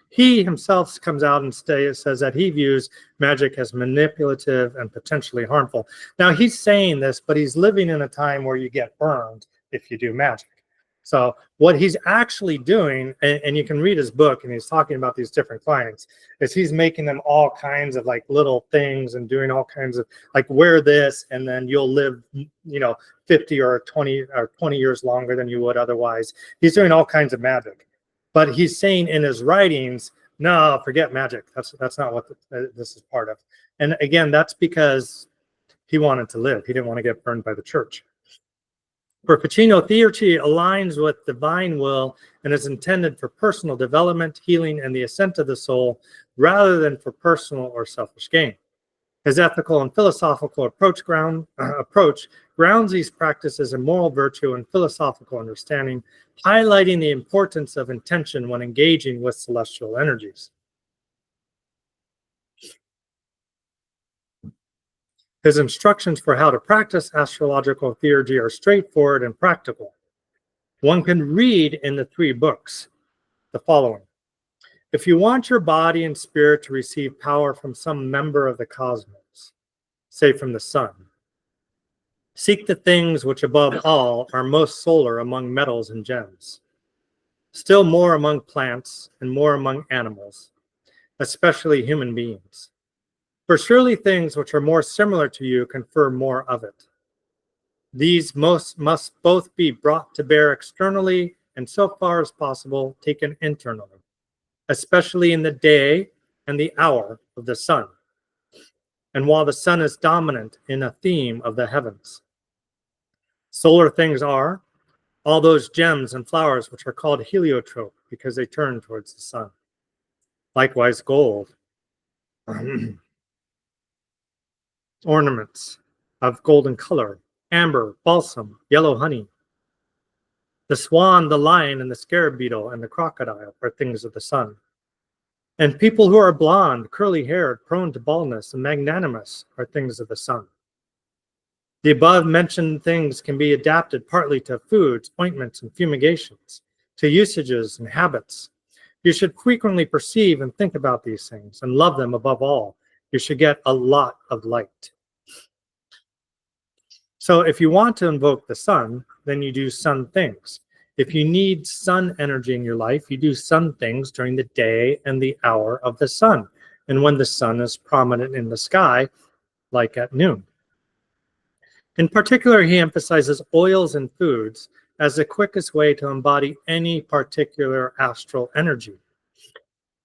he himself comes out and says that he views magic as manipulative and potentially harmful. Now he's saying this, but he's living in a time where you get burned if you do magic. So what he's actually doing, and you can read his book, and he's talking about these different clients, is he's making them all kinds of like little things and doing all kinds of like wear this, and then you'll live, 50 or 20 years longer than you would otherwise. He's doing all kinds of magic, but he's saying in his writings, no, forget magic. That's not what this is part of. And again, that's because he wanted to live. He didn't want to get burned by the church. For Ficino, theurgy aligns with divine will and is intended for personal development, healing, and the ascent of the soul, rather than for personal or selfish gain. His ethical and philosophical approach grounds these practices in moral virtue and philosophical understanding, highlighting the importance of intention when engaging with celestial energies. His instructions for how to practice astrological theurgy are straightforward and practical. One can read in the 3 books the following. If you want your body and spirit to receive power from some member of the cosmos, say from the sun, seek the things which above all are most solar among metals and gems, still more among plants and more among animals, especially human beings. For surely things which are more similar to you confer more of it. These must both be brought to bear externally and so far as possible taken internally, especially in the day and the hour of the sun, and while the sun is dominant in a theme of the heavens. Solar things are all those gems and flowers which are called heliotrope because they turn towards the sun. Likewise, gold. Ornaments of golden color, amber, balsam, yellow honey. The swan, the lion, and the scarab beetle, and the crocodile are things of the sun. And people who are blonde, curly-haired, prone to baldness, and magnanimous are things of the sun. The above-mentioned things can be adapted partly to foods, ointments, and fumigations, to usages and habits. You should frequently perceive and think about these things and love them above all. You should get a lot of light. So if you want to invoke the sun, then you do sun things. If you need sun energy in your life, you do sun things during the day and the hour of the sun, and when the sun is prominent in the sky, like at noon. In particular, he emphasizes oils and foods as the quickest way to embody any particular astral energy.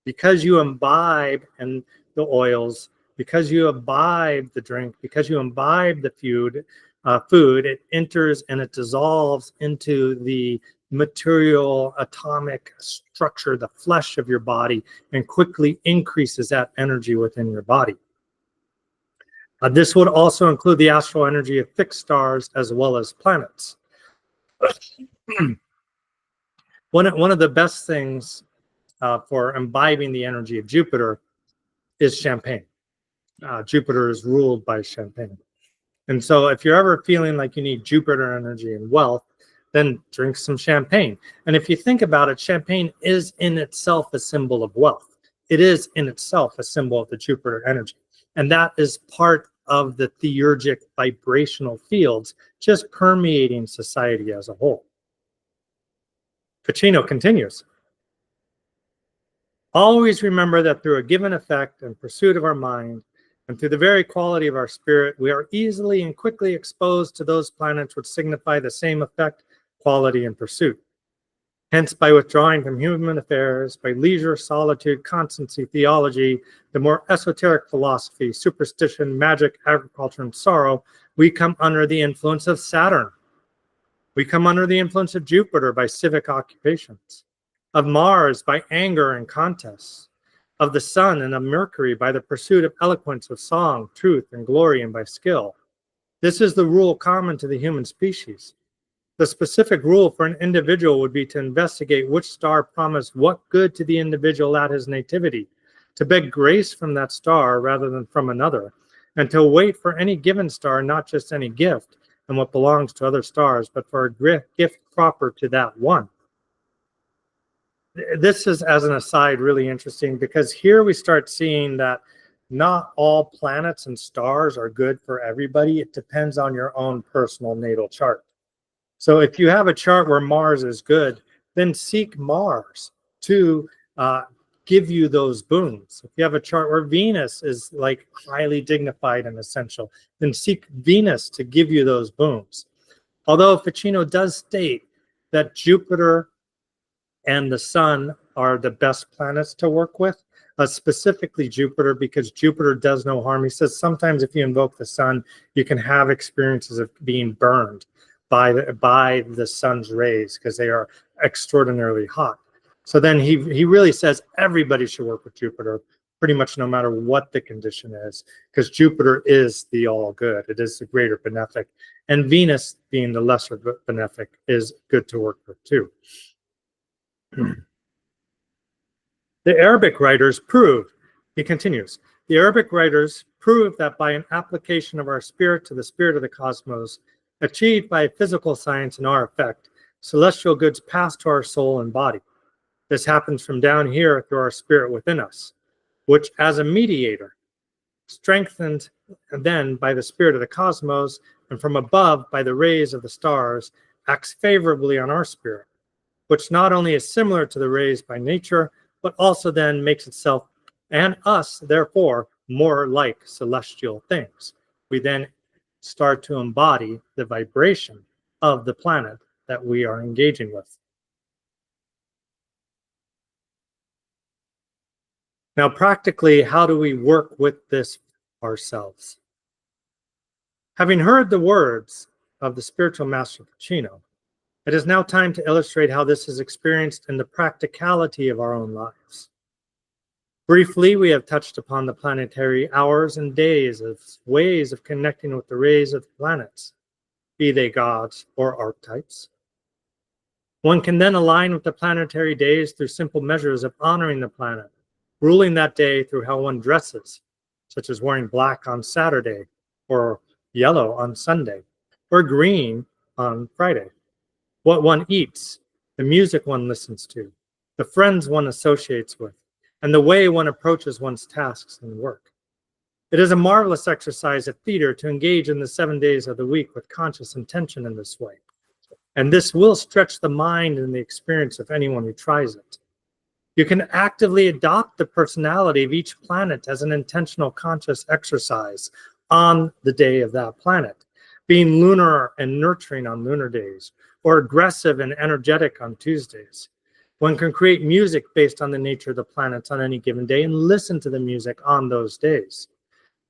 Because you imbibe in the oils, because you imbibe the drink, because you imbibe the food, it enters and it dissolves into the material atomic structure, the flesh of your body, and quickly increases that energy within your body. This would also include the astral energy of fixed stars as well as planets. One of the best things for imbibing the energy of Jupiter is champagne. Jupiter is ruled by champagne. And so if you're ever feeling like you need Jupiter energy and wealth, then drink some champagne. And if you think about it, champagne is in itself a symbol of wealth. It is in itself a symbol of the Jupiter energy. And that is part of the theurgic vibrational fields just permeating society as a whole. Ficino continues. Always remember that through a given effect and pursuit of our mind, and through the very quality of our spirit, we are easily and quickly exposed to those planets which signify the same effect, quality, and pursuit. Hence, by withdrawing from human affairs, by leisure, solitude, constancy, theology, the more esoteric philosophy, superstition, magic, agriculture, and sorrow, we come under the influence of Saturn. We come under the influence of Jupiter by civic occupations, of Mars by anger and contests, of the sun and of Mercury by the pursuit of eloquence, of song, truth, and glory, and by skill. This is the rule common to the human species. The specific rule for an individual would be to investigate which star promised what good to the individual at his nativity, to beg grace from that star rather than from another, and to wait for any given star, not just any gift and what belongs to other stars, but for a gift proper to that one. This is, as an aside, really interesting because here we start seeing that not all planets and stars are good for everybody. It depends on your own personal natal chart. So if you have a chart where Mars is good, then seek Mars to give you those boons. If you have a chart where Venus is like highly dignified and essential, then seek Venus to give you those boons. Although Ficino does state that Jupiter and the sun are the best planets to work with, specifically Jupiter, because Jupiter does no harm. He says sometimes if you invoke the sun, you can have experiences of being burned by the sun's rays because they are extraordinarily hot. So then he really says everybody should work with Jupiter, pretty much no matter what the condition is, because Jupiter is the all good. It is the greater benefic. And Venus, being the lesser benefic, is good to work with too. The Arabic writers prove, he continues, the Arabic writers prove that by an application of our spirit to the spirit of the cosmos, achieved by physical science and our effect, celestial goods pass to our soul and body. This happens from down here through our spirit within us, which as a mediator, strengthened then by the spirit of the cosmos, and from above by the rays of the stars, acts favorably on our spirit, which not only is similar to the rays by nature, but also then makes itself and us, therefore, more like celestial things. We then start to embody the vibration of the planet that we are engaging with. Now, practically, how do we work with this ourselves? Having heard the words of the spiritual master Ficino, it is now time to illustrate how this is experienced in the practicality of our own lives. Briefly, we have touched upon the planetary hours and days as ways of connecting with the rays of the planets, be they gods or archetypes. One can then align with the planetary days through simple measures of honoring the planet, ruling that day through how one dresses, such as wearing black on Saturday, or yellow on Sunday, or green on Friday. What one eats, the music one listens to, the friends one associates with, and the way one approaches one's tasks and work. It is a marvelous exercise at theater to engage in the 7 days of the week with conscious intention in this way. And this will stretch the mind and the experience of anyone who tries it. You can actively adopt the personality of each planet as an intentional conscious exercise on the day of that planet, being lunar and nurturing on lunar days, or aggressive and energetic on Tuesdays. One can create music based on the nature of the planets on any given day and listen to the music on those days.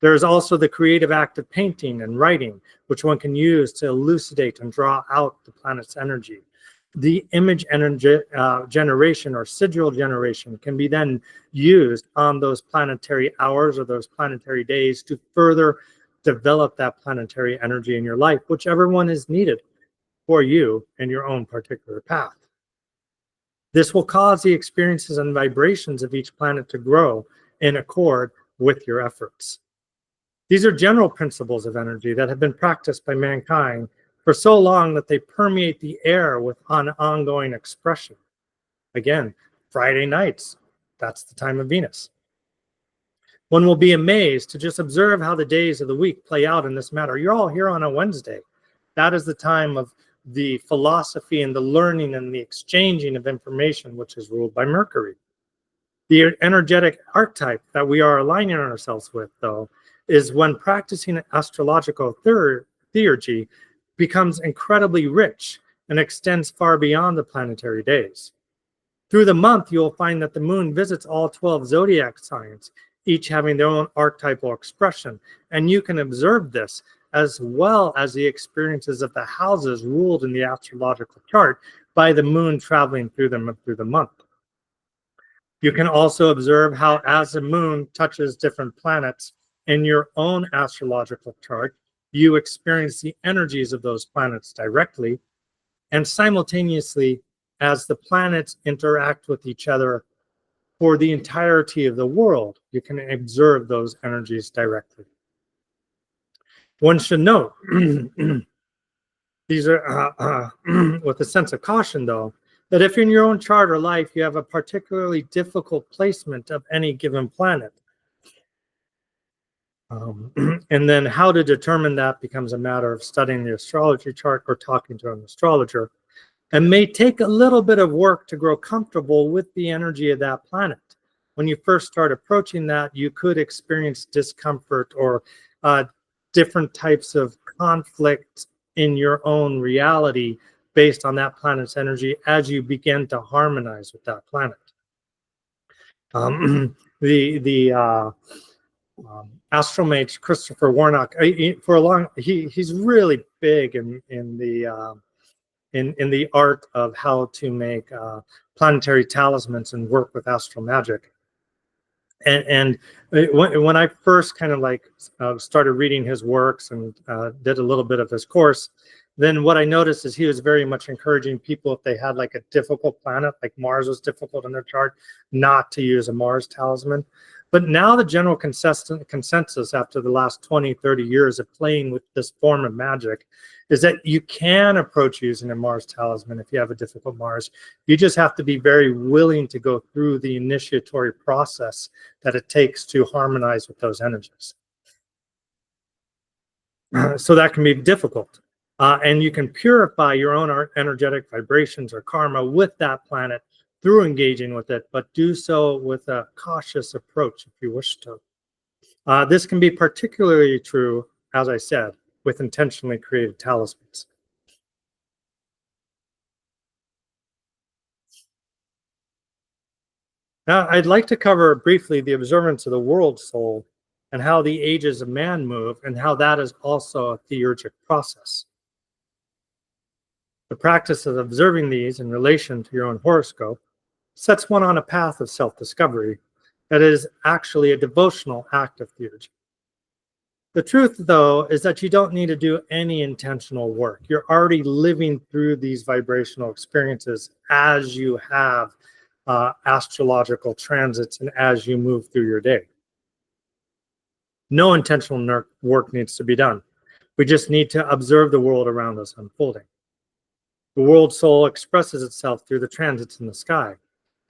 There is also the creative act of painting and writing, which one can use to elucidate and draw out the planet's energy. The image energy, generation or sigil generation can be then used on those planetary hours or those planetary days to further develop that planetary energy in your life, whichever one is needed for you in your own particular path. This will cause the experiences and vibrations of each planet to grow in accord with your efforts. These are general principles of energy that have been practiced by mankind for so long that they permeate the air with an ongoing expression. Again, Friday nights, that's the time of Venus. One will be amazed to just observe how the days of the week play out in this matter. You're all here on a Wednesday. That is the time of the philosophy and the learning and the exchanging of information, which is ruled by Mercury. The energetic archetype that we are aligning ourselves with, though, is when practicing astrological theurgy becomes incredibly rich and extends far beyond the planetary days. Through the month, you'll find that the moon visits all 12 zodiac signs, each having their own archetypal expression, and you can observe this as well as the experiences of the houses ruled in the astrological chart by the moon traveling through them through the month. You can also observe how as the moon touches different planets in your own astrological chart, you experience the energies of those planets directly, and simultaneously, as the planets interact with each other for the entirety of the world, you can observe those energies directly. One should note, these are with a sense of caution though, that if in your own chart or life you have a particularly difficult placement of any given planet, and then how to determine that becomes a matter of studying the astrology chart or talking to an astrologer, and may take a little bit of work to grow comfortable with the energy of that planet. When you first start approaching that, you could experience discomfort or different types of conflict in your own reality based on that planet's energy as you begin to harmonize with that planet. Astromage Christopher Warnock, for a long, he's really big in the art of how to make planetary talismans and work with astral magic. And when I first kind of like started reading his works and did a little bit of his course, then what I noticed is he was very much encouraging people, if they had like a difficult planet, like Mars was difficult in their chart, not to use a Mars talisman. But now the general consensus after the last 20, 30 years of playing with this form of magic is that you can approach using a Mars talisman if you have a difficult Mars. You just have to be very willing to go through the initiatory process that it takes to harmonize with those energies. So that can be difficult. And you can purify your own energetic vibrations or karma with that planet through engaging with it, but do so with a cautious approach if you wish to. This can be particularly true, as I said, with intentionally created talismans. Now, I'd like to cover briefly the observance of the world soul and how the ages of man move and how that is also a theurgic process. The practice of observing these in relation to your own horoscope sets one on a path of self-discovery that is actually a devotional act of theurgy. The truth, though, is that you don't need to do any intentional work. You're already living through these vibrational experiences as you have astrological transits and as you move through your day. No intentional work needs to be done. We just need to observe the world around us unfolding. The world soul expresses itself through the transits in the sky,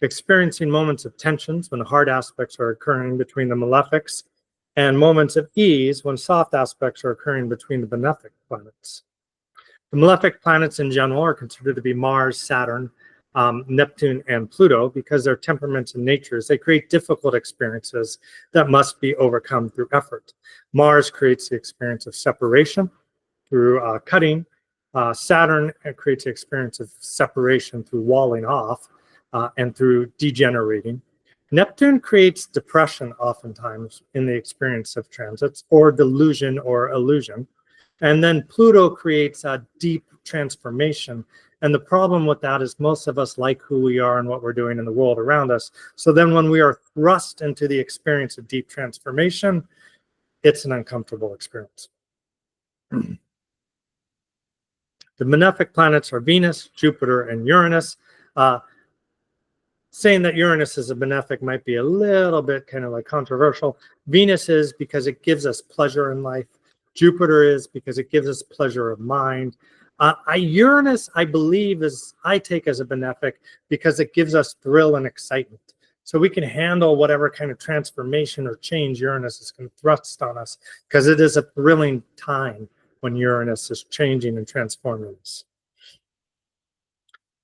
experiencing moments of tensions when hard aspects are occurring between the malefics, and moments of ease when soft aspects are occurring between the benefic planets. The malefic planets in general are considered to be Mars, Saturn, Neptune, and Pluto because their temperaments and natures, they create difficult experiences that must be overcome through effort. Mars creates the experience of separation through cutting, Saturn creates the experience of separation through walling off and through degenerating. Neptune creates depression oftentimes in the experience of transits, or delusion or illusion. And then Pluto creates a deep transformation. And the problem with that is most of us like who we are and what we're doing in the world around us. So then when we are thrust into the experience of deep transformation, it's an uncomfortable experience. The benefic planets are Venus, Jupiter, and Uranus. Saying that Uranus is a benefic might be a little bit kind of like controversial. Venus is because it gives us pleasure in life. Jupiter is because it gives us pleasure of mind. Uranus, I believe, I take as a benefic because it gives us thrill and excitement. So we can handle whatever kind of transformation or change Uranus is going to thrust on us, because it is a thrilling time when Uranus is changing and transforming us.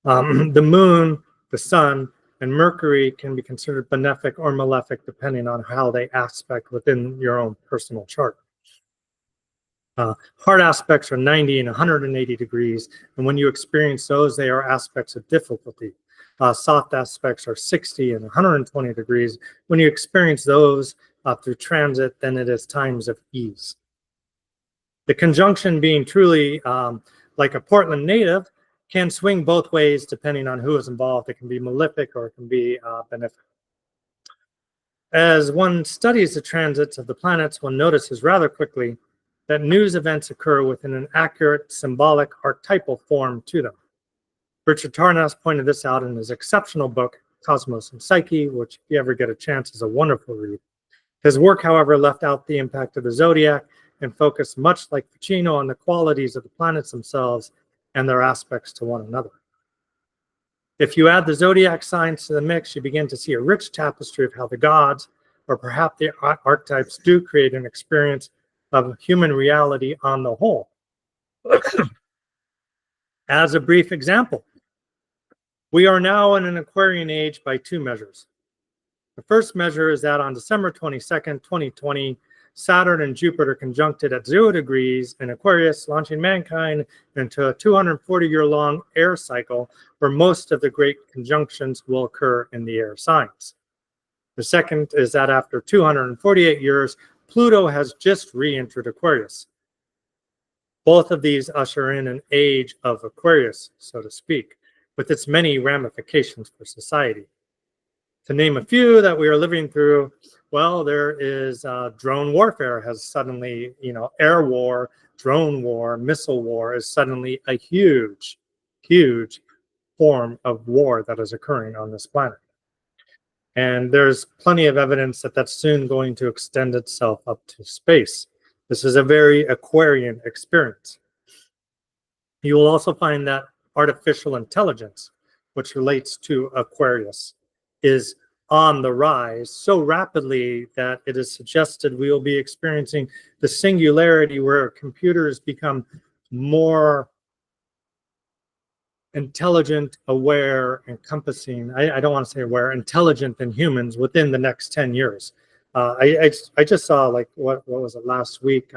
The moon, the sun, and Mercury can be considered benefic or malefic depending on how they aspect within your own personal chart. Hard aspects are 90 and 180 degrees, and when you experience those, they are aspects of difficulty. Soft aspects are 60 and 120 degrees. When you experience those through transit, then it is times of ease. The conjunction, being truly like a Portland native, can swing both ways depending on who is involved. It can be malefic or it can be benefic. As one studies the transits of the planets, one notices rather quickly that news events occur within an accurate, symbolic, archetypal form to them. Richard Tarnas pointed this out in his exceptional book, Cosmos and Psyche, which if you ever get a chance is a wonderful read. His work, however, left out the impact of the zodiac and focused, much like Ficino, on the qualities of the planets themselves and their aspects to one another. If you add the zodiac signs to the mix, you begin to see a rich tapestry of how the gods, or perhaps the archetypes, do create an experience of human reality on the whole. As a brief example, we are now in an Aquarian age by two measures. The first measure is that on December 22nd, 2020, Saturn and Jupiter conjuncted at 0 degrees in Aquarius, launching mankind into a 240-year-long air cycle where most of the great conjunctions will occur in the air signs. The second is that after 248 years, Pluto has just re-entered Aquarius. Both of these usher in an age of Aquarius, so to speak, with its many ramifications for society. To name a few that we are living through, well, there is drone warfare has suddenly, air war, drone war, missile war is suddenly a huge, huge form of war that is occurring on this planet. And there's plenty of evidence that that's soon going to extend itself up to space. This is a very Aquarian experience. You will also find that artificial intelligence, which relates to Aquarius, is on the rise so rapidly that it is suggested we will be experiencing the singularity where computers become more intelligent, aware, encompassing, I don't want to say aware, intelligent than humans within the next 10 years. I just saw, like, what was it, last week,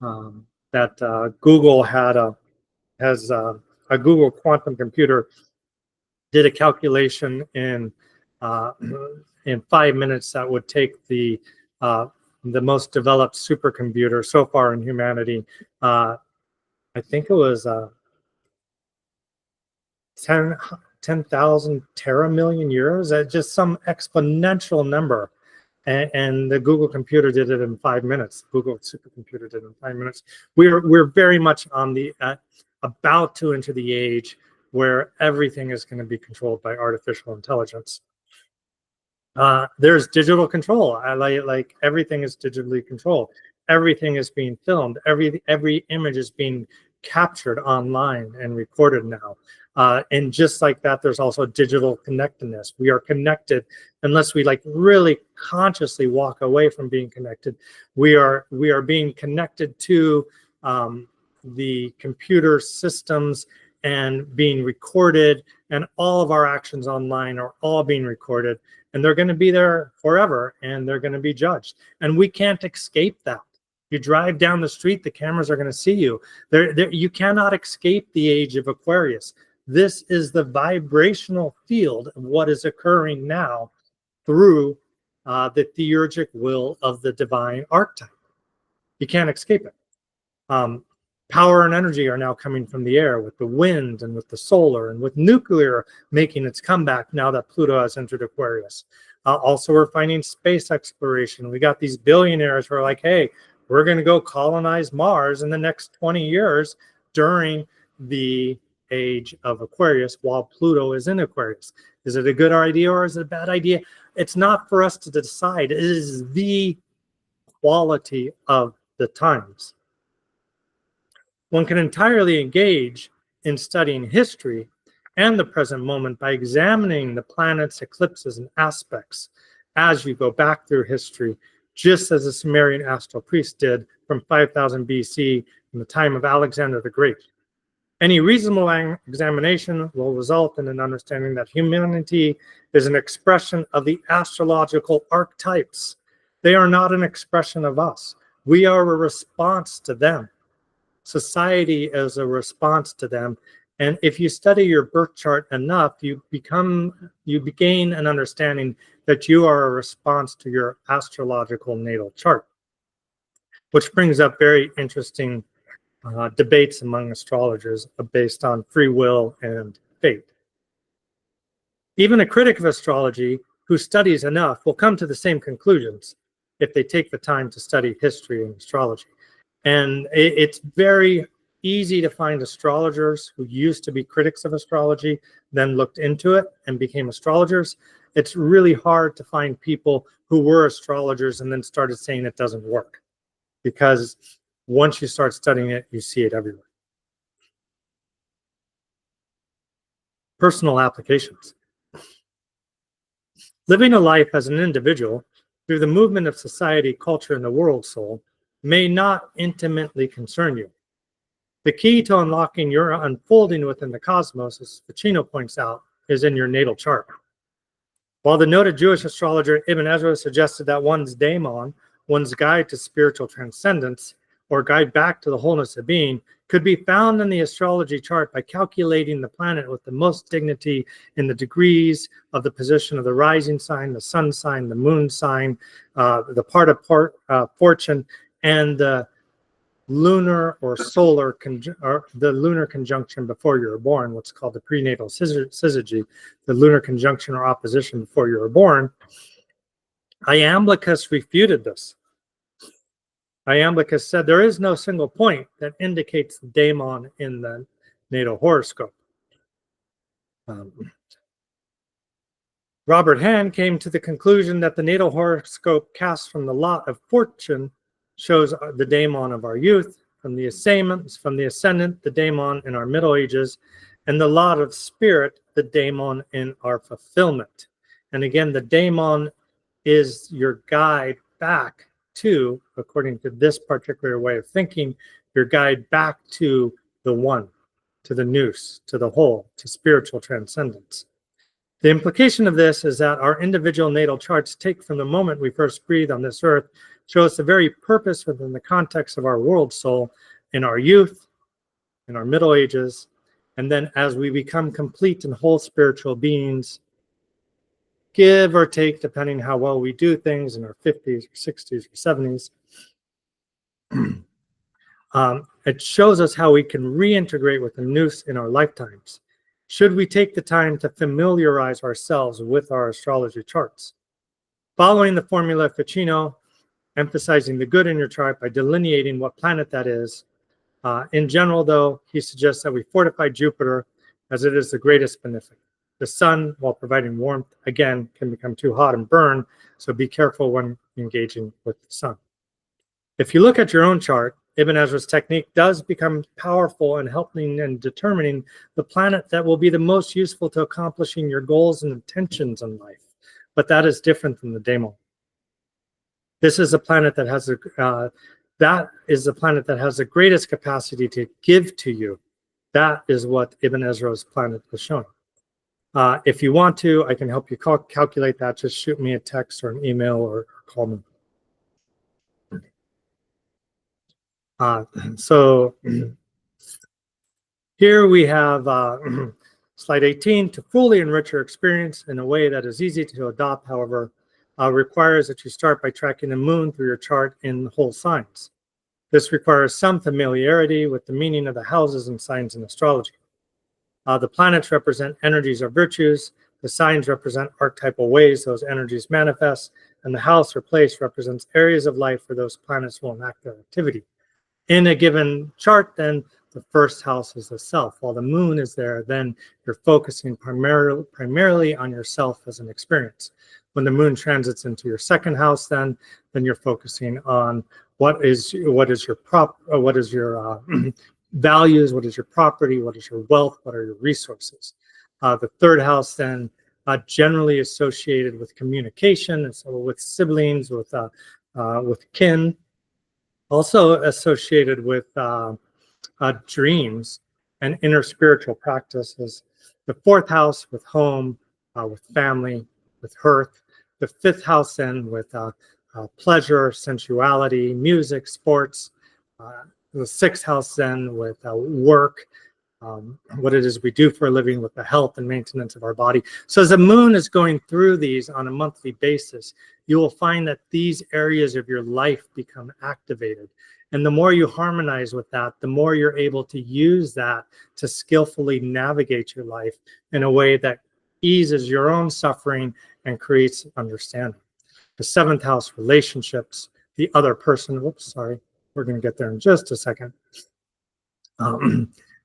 that Google has a Google quantum computer did a calculation in 5 minutes that would take the most developed supercomputer so far in humanity. I think it was 10,000 teramillion years. Just some exponential number. And the Google computer did it in 5 minutes. Google supercomputer did it in 5 minutes. We're very much on the about to enter the age where everything is going to be controlled by artificial intelligence. There's digital control. I like everything is digitally controlled. Everything is being filmed. Every image is being captured online and recorded now. And just like that, there's also digital connectedness. We are connected unless we really consciously walk away from being connected. We are being connected to the computer systems and being recorded, and all of our actions online are all being recorded, and they're going to be there forever, and they're going to be judged. And we can't escape that. You drive down the street, the cameras are going to see you. You cannot escape the age of Aquarius. This is the vibrational field of what is occurring now through the theurgic will of the divine archetype. You can't escape it. Power and energy are now coming from the air with the wind and with the solar and with nuclear making its comeback now that Pluto has entered Aquarius. Also, we're finding space exploration. We got these billionaires who are like, hey, we're going to go colonize Mars in the next 20 years during the age of Aquarius while Pluto is in Aquarius. Is it a good idea or is it a bad idea? It's not for us to decide. It is the quality of the times. One can entirely engage in studying history and the present moment by examining the planets, eclipses, and aspects as you go back through history, just as the Sumerian astral priests did from 5000 BC in the time of Alexander the Great. Any reasonable examination will result in an understanding that humanity is an expression of the astrological archetypes. They are not an expression of us. We are a response to them. Society is a response to them. And if you study your birth chart enough, you gain an understanding that you are a response to your astrological natal chart, which brings up very interesting debates among astrologers based on free will and fate. Even a critic of astrology who studies enough will come to the same conclusions if they take the time to study history and astrology. And it's very easy to find astrologers who used to be critics of astrology, then looked into it and became astrologers. It's really hard to find people who were astrologers and then started saying it doesn't work, because once you start studying it, you see it everywhere. Personal applications. Living a life as an individual through the movement of society, culture, and the world soul may not intimately concern you. The key to unlocking your unfolding within the cosmos, as Ficino points out, is in your natal chart. While the noted Jewish astrologer Ibn Ezra suggested that one's daemon, one's guide to spiritual transcendence, or guide back to the wholeness of being, could be found in the astrology chart by calculating the planet with the most dignity in the degrees of the position of the rising sign, the sun sign, the moon sign, the part of fortune, and the lunar or solar the lunar conjunction before you were born, what's called the prenatal syzygy, the lunar conjunction or opposition before you were born. Iamblichus refuted this. Iamblichus said there is no single point that indicates the daemon in the natal horoscope. Robert Hand came to the conclusion that the natal horoscope cast from the lot of fortune shows the daemon of our youth, from the ascendant, the daemon in our Middle Ages, and the lot of spirit, the daemon in our fulfillment. And again, the daemon is your guide back to, according to this particular way of thinking, your guide back to the one, to the nous, to the whole, to spiritual transcendence. The implication of this is that our individual natal charts take from the moment we first breathe on this earth, show us the very purpose within the context of our world soul in our youth, in our Middle Ages, and then as we become complete and whole spiritual beings, give or take, depending how well we do things in our 50s or 60s or 70s. It shows us how we can reintegrate with the nous in our lifetimes, should we take the time to familiarize ourselves with our astrology charts. Following the formula of Ficino, emphasizing the good in your chart by delineating what planet that is. In general, though, he suggests that we fortify Jupiter as it is the greatest benefic. The sun, while providing warmth, again, can become too hot and burn, so be careful when engaging with the sun. If you look at your own chart, Ibn Ezra's technique does become powerful in helping and determining the planet that will be the most useful to accomplishing your goals and intentions in life. But that is different than the daemon. This is a planet that has the greatest capacity to give to you. That is what Ibn Ezra's planet is showing. If you want to, I can help you calculate that. Just shoot me a text or an email or call me. So here we have slide 18. To fully enrich your experience in a way that is easy to adopt, however, requires that you start by tracking the moon through your chart in whole signs. This requires some familiarity with the meaning of the houses and signs in astrology. The planets represent energies or virtues. The signs represent archetypal ways those energies manifest. And the house or place represents areas of life where those planets will enact their activity. In a given chart, then, the first house is the self. While the moon is there, then you're focusing primarily on yourself as an experience. When the moon transits into your second house, then you're focusing on what is your values, what is your property, what is your wealth, what are your resources. The third house then generally associated with communication, and so with siblings, with kin, also associated with dreams and inner spiritual practices. The fourth house with home, with family, with hearth. The fifth house then with pleasure, sensuality, music, sports. The sixth house then with work, what it is we do for a living, with the health and maintenance of our body. So as the moon is going through these on a monthly basis, you will find that these areas of your life become activated. And the more you harmonize with that, the more you're able to use that to skillfully navigate your life in a way that eases your own suffering and creates understanding. The seventh house, relationships, the other person, we're going to get there in just a second.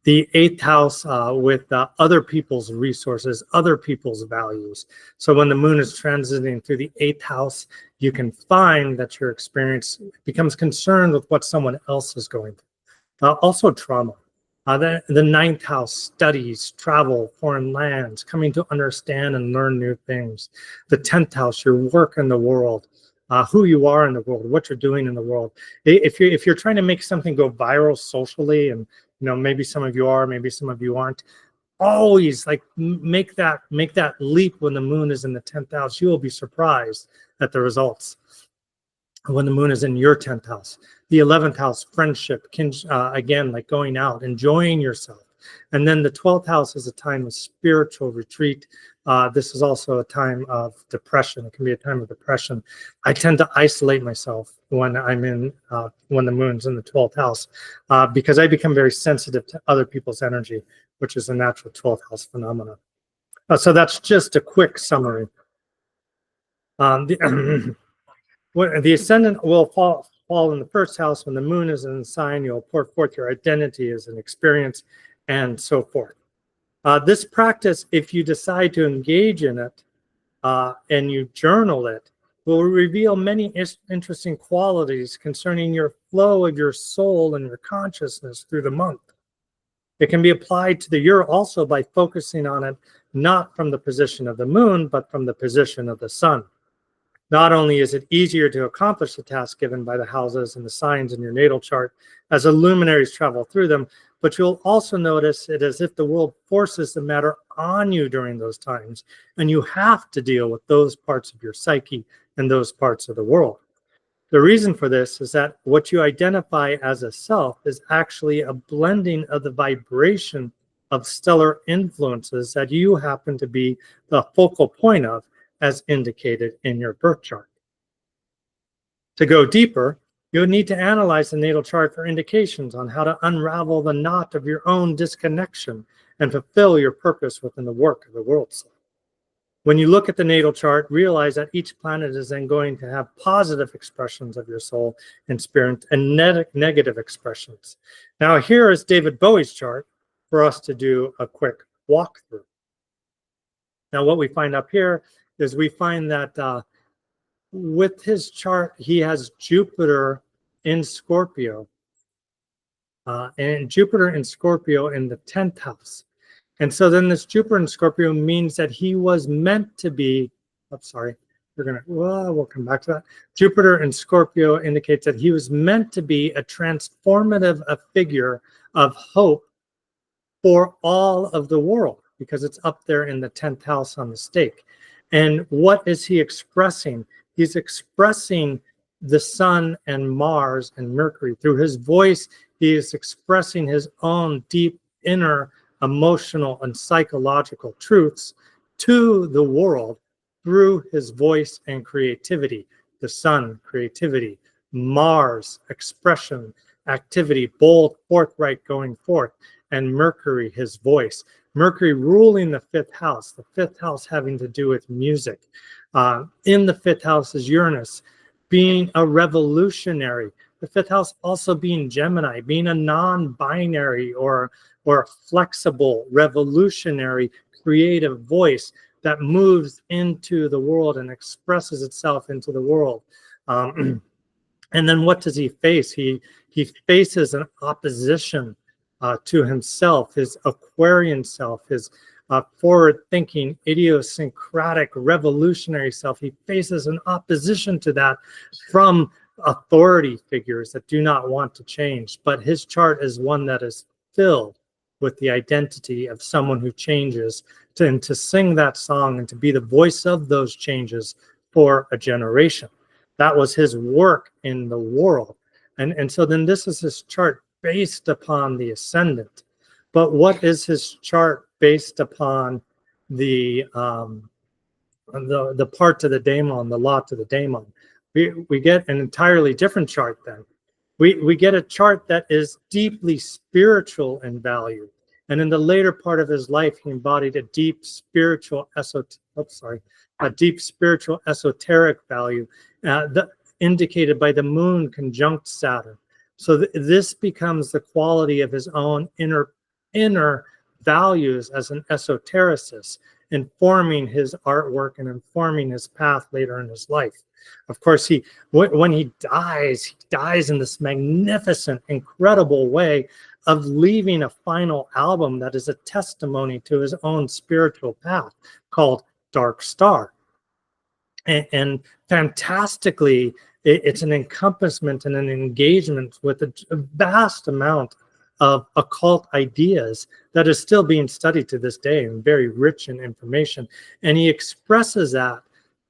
The eighth house with other people's resources, other people's values. So when the moon is transiting through the eighth house, you can find that your experience becomes concerned with what someone else is going through. Also trauma. The ninth house, studies, travel, foreign lands, coming to understand and learn new things. The 10th house, your work in the world. Who you are in the world, what you're doing in the world. If you're trying to make something go viral socially, and maybe some of you are, maybe some of you aren't, always make that leap when the moon is in the 10th house. You will be surprised at the results when the moon is in your 10th house. The 11th house, friendship, again, like going out, enjoying yourself. And then the 12th house is a time of spiritual retreat. This is also a time of depression. It can be a time of depression. I tend to isolate myself when when the moon's in the 12th house, because I become very sensitive to other people's energy, which is a natural 12th house phenomenon. So that's just a quick summary. The ascendant will fall in the first house. When the moon is in the sign, you'll pour forth your identity as an experience, and so forth. This practice, if you decide to engage in it and you journal it, will reveal many interesting qualities concerning your flow of your soul and your consciousness through the month. It can be applied to the year also by focusing on it not from the position of the moon, but from the position of the sun. Not only is it easier to accomplish the task given by the houses and the signs in your natal chart as the luminaries travel through them, but you'll also notice it as if the world forces the matter on you during those times, and you have to deal with those parts of your psyche and those parts of the world. The reason for this is that what you identify as a self is actually a blending of the vibration of stellar influences that you happen to be the focal point of, as indicated in your birth chart. To go deeper, you would need to analyze the natal chart for indications on how to unravel the knot of your own disconnection and fulfill your purpose within the work of the world soul. When you look at the natal chart, realize that each planet is then going to have positive expressions of your soul and spirit and negative expressions. Now, here is David Bowie's chart for us to do a quick walkthrough. Now, what we find up here is we find that with his chart, he has Jupiter in Scorpio, and Jupiter in Scorpio in the 10th house. And so then this Jupiter in Scorpio means that he was meant to be, we'll come back to that. Jupiter in Scorpio indicates that he was meant to be a transformative figure of hope for all of the world, because it's up there in the 10th house on the stake. And what is he expressing? He's expressing the sun and Mars and Mercury. Through his voice, he is expressing his own deep inner emotional and psychological truths to the world through his voice and creativity. The sun, creativity; Mars, expression, activity, bold, forthright, going forth; and Mercury, his voice. Mercury ruling the fifth house having to do with music. In the fifth house is Uranus, being a revolutionary. The fifth house also being Gemini, being a non-binary or a flexible, revolutionary, creative voice that moves into the world and expresses itself into the world. And then what does he face? He faces an opposition to himself, his Aquarian self, his forward-thinking, idiosyncratic, revolutionary self. He faces an opposition to that from authority figures that do not want to change. But his chart is one that is filled with the identity of someone who changes, and to sing that song and to be the voice of those changes for a generation. That was his work in the world. And so then this is his chart based upon the ascendant. But what is his chart based upon the part to the daemon, the lot to the daemon? We get an entirely different chart then. We get a chart that is deeply spiritual in value. And in the later part of his life, he embodied a deep spiritual esoteric value indicated by the moon conjunct Saturn. So this becomes the quality of his own inner values as an esotericist, informing his artwork and informing his path later in his life. Of course, when he dies in this magnificent, incredible way of leaving a final album that is a testimony to his own spiritual path called Dark Star. And fantastically, it's an encompassment and an engagement with a vast amount of occult ideas that is still being studied to this day and very rich in information. And he expresses that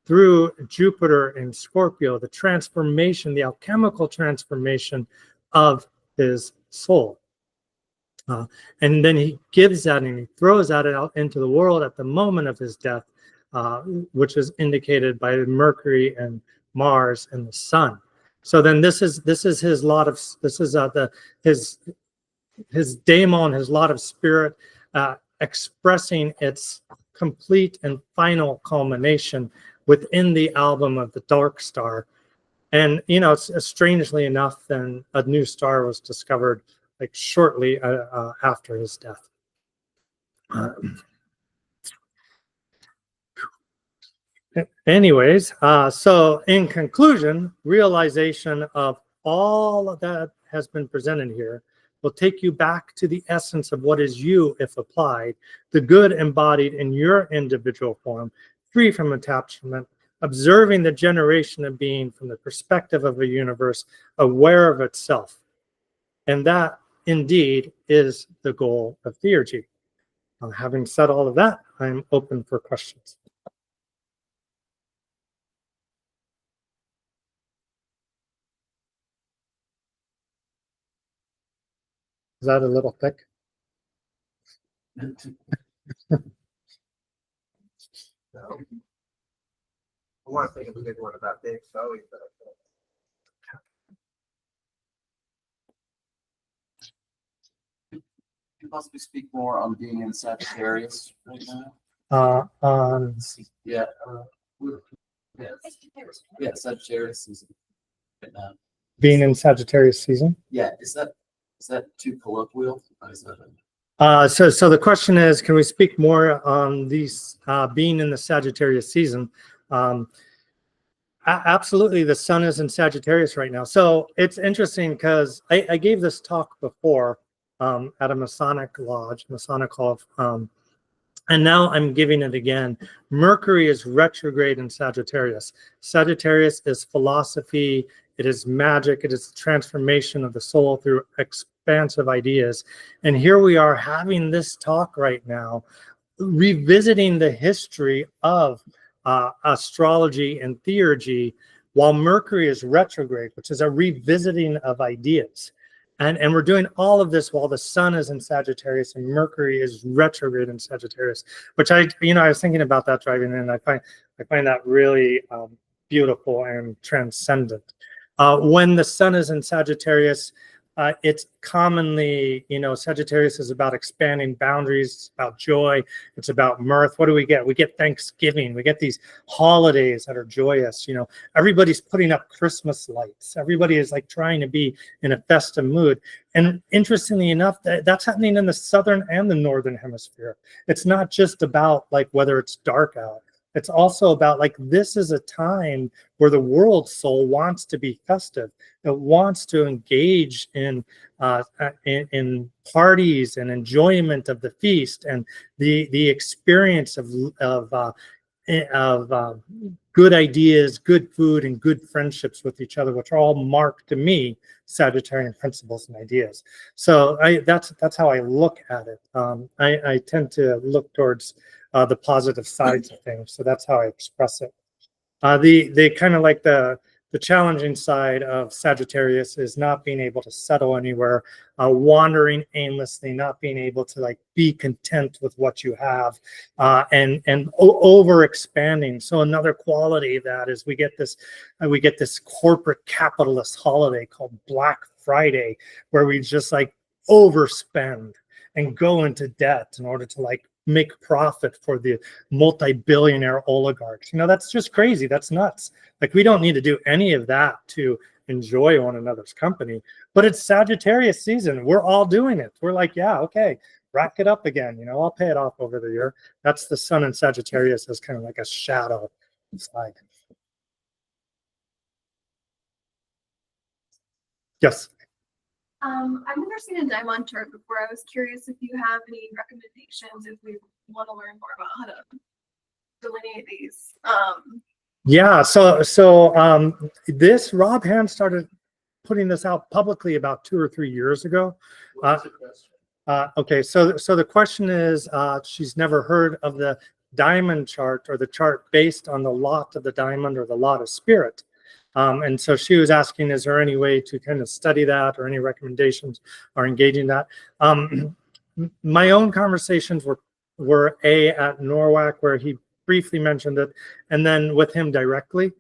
through Jupiter and Scorpio, the transformation, the alchemical transformation of his soul. And then he gives that and he throws that out into the world at the moment of his death, which is indicated by Mercury and Mars and the Sun. So then this is his lot of his daemon, his lot of spirit, expressing its complete and final culmination within the album of the Dark Star. And it's strangely enough, then a new star was discovered like shortly after his death. Anyways, so in conclusion, realization of all of that has been presented here will take you back to the essence of what is you if applied, the good embodied in your individual form, free from attachment, observing the generation of being from the perspective of a universe aware of itself. And that indeed is the goal of Theurgy. Having said all of that, I'm open for questions. Is that a little thick? No. I want to think of a good one about Dave Bowie, but could you possibly speak more on being in Sagittarius right now? Yeah. Yeah, Sagittarius season. Being in Sagittarius season? Yeah, is that too colloquial? So the question is, can we speak more on these being in the Sagittarius season? Absolutely, the sun is in Sagittarius right now. So it's interesting because I gave this talk before at a Masonic lodge, Masonic Hall, and now I'm giving it again. Mercury is retrograde in Sagittarius. Sagittarius is philosophy, it is magic, it is the transformation of the soul through expansive ideas. And here we are having this talk right now, revisiting the history of astrology and theurgy while Mercury is retrograde, which is a revisiting of ideas. And we're doing all of this while the sun is in Sagittarius and Mercury is retrograde in Sagittarius, which I was thinking about that driving in. I find that really beautiful and transcendent. When the sun is in Sagittarius, it's commonly, Sagittarius is about expanding boundaries, it's about joy, it's about mirth. What do we get? We get Thanksgiving, we get these holidays that are joyous. Everybody's putting up Christmas lights. Everybody is like trying to be in a festive mood. And interestingly enough, that's happening in the southern and the northern hemisphere. It's not just about like whether it's dark out. It's also about like this is a time where the world soul wants to be festive. It wants to engage in parties and enjoyment of the feast and the experience of good ideas, good food, and good friendships with each other, which are all marked to me Sagittarian principles and ideas. So that's how I look at it. I tend to look towards the positive sides of things. So that's how I express it. The kind of like the challenging side of Sagittarius is not being able to settle anywhere, wandering aimlessly, not being able to like be content with what you have, and over expanding. So another quality of that is we get this corporate capitalist holiday called Black Friday, where we just like overspend and go into debt in order to like make profit for the multi-billionaire oligarchs. That's just crazy. That's nuts. Like we don't need to do any of that to enjoy one another's company, but it's Sagittarius season. We're all doing it. We're like, yeah, okay, rack it up again. I'll pay it off over the year. That's the sun in Sagittarius as kind of like a shadow side. Yes. I've never seen a diamond chart before. I was curious if you have any recommendations if we want to learn more about how to delineate these. Yeah, so this Rob Hand started putting this out publicly about 2 or 3 years ago. Okay, so the question is, she's never heard of the diamond chart or the chart based on the lot of the diamond or the lot of spirit. And so she was asking, is there any way to kind of study that or any recommendations or engaging that? My own conversations were at Norwalk, where he briefly mentioned it, and then with him directly.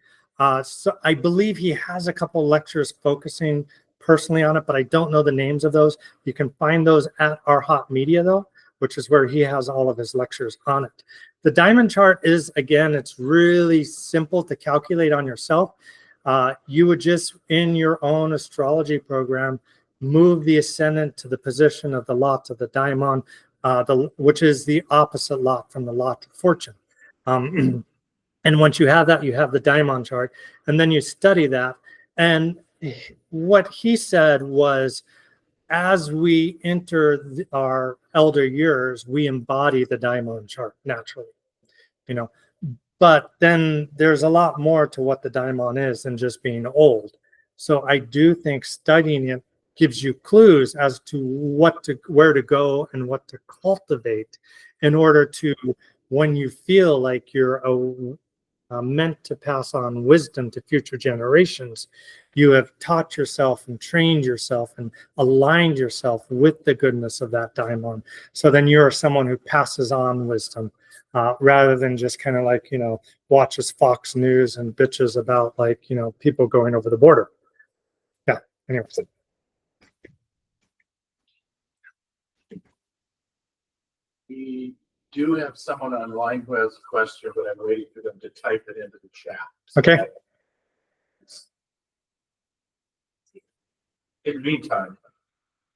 So I believe he has a couple lectures focusing personally on it, but I don't know the names of those. You can find those at our Hot Media, though, which is where he has all of his lectures on it. The diamond chart is, again, it's really simple to calculate on yourself. You would just, in your own astrology program, move the ascendant to the position of the lot of the daimon, which is the opposite lot from the lot of fortune. And once you have that, you have the daimon chart, and then you study that. And what he said was, as we enter our elder years, we embody the daimon chart naturally, But then there's a lot more to what the daimon is than just being old. So I do think studying it gives you clues as to where to go and what to cultivate in order to, when you feel like you're meant to pass on wisdom to future generations, you have taught yourself and trained yourself and aligned yourself with the goodness of that daimon. So then you're someone who passes on wisdom. Rather than just kind of like, watches Fox News and bitches about like, people going over the border. Yeah, anyways. We do have someone online who has a question, but I'm waiting for them to type it into the chat. Okay. In the meantime,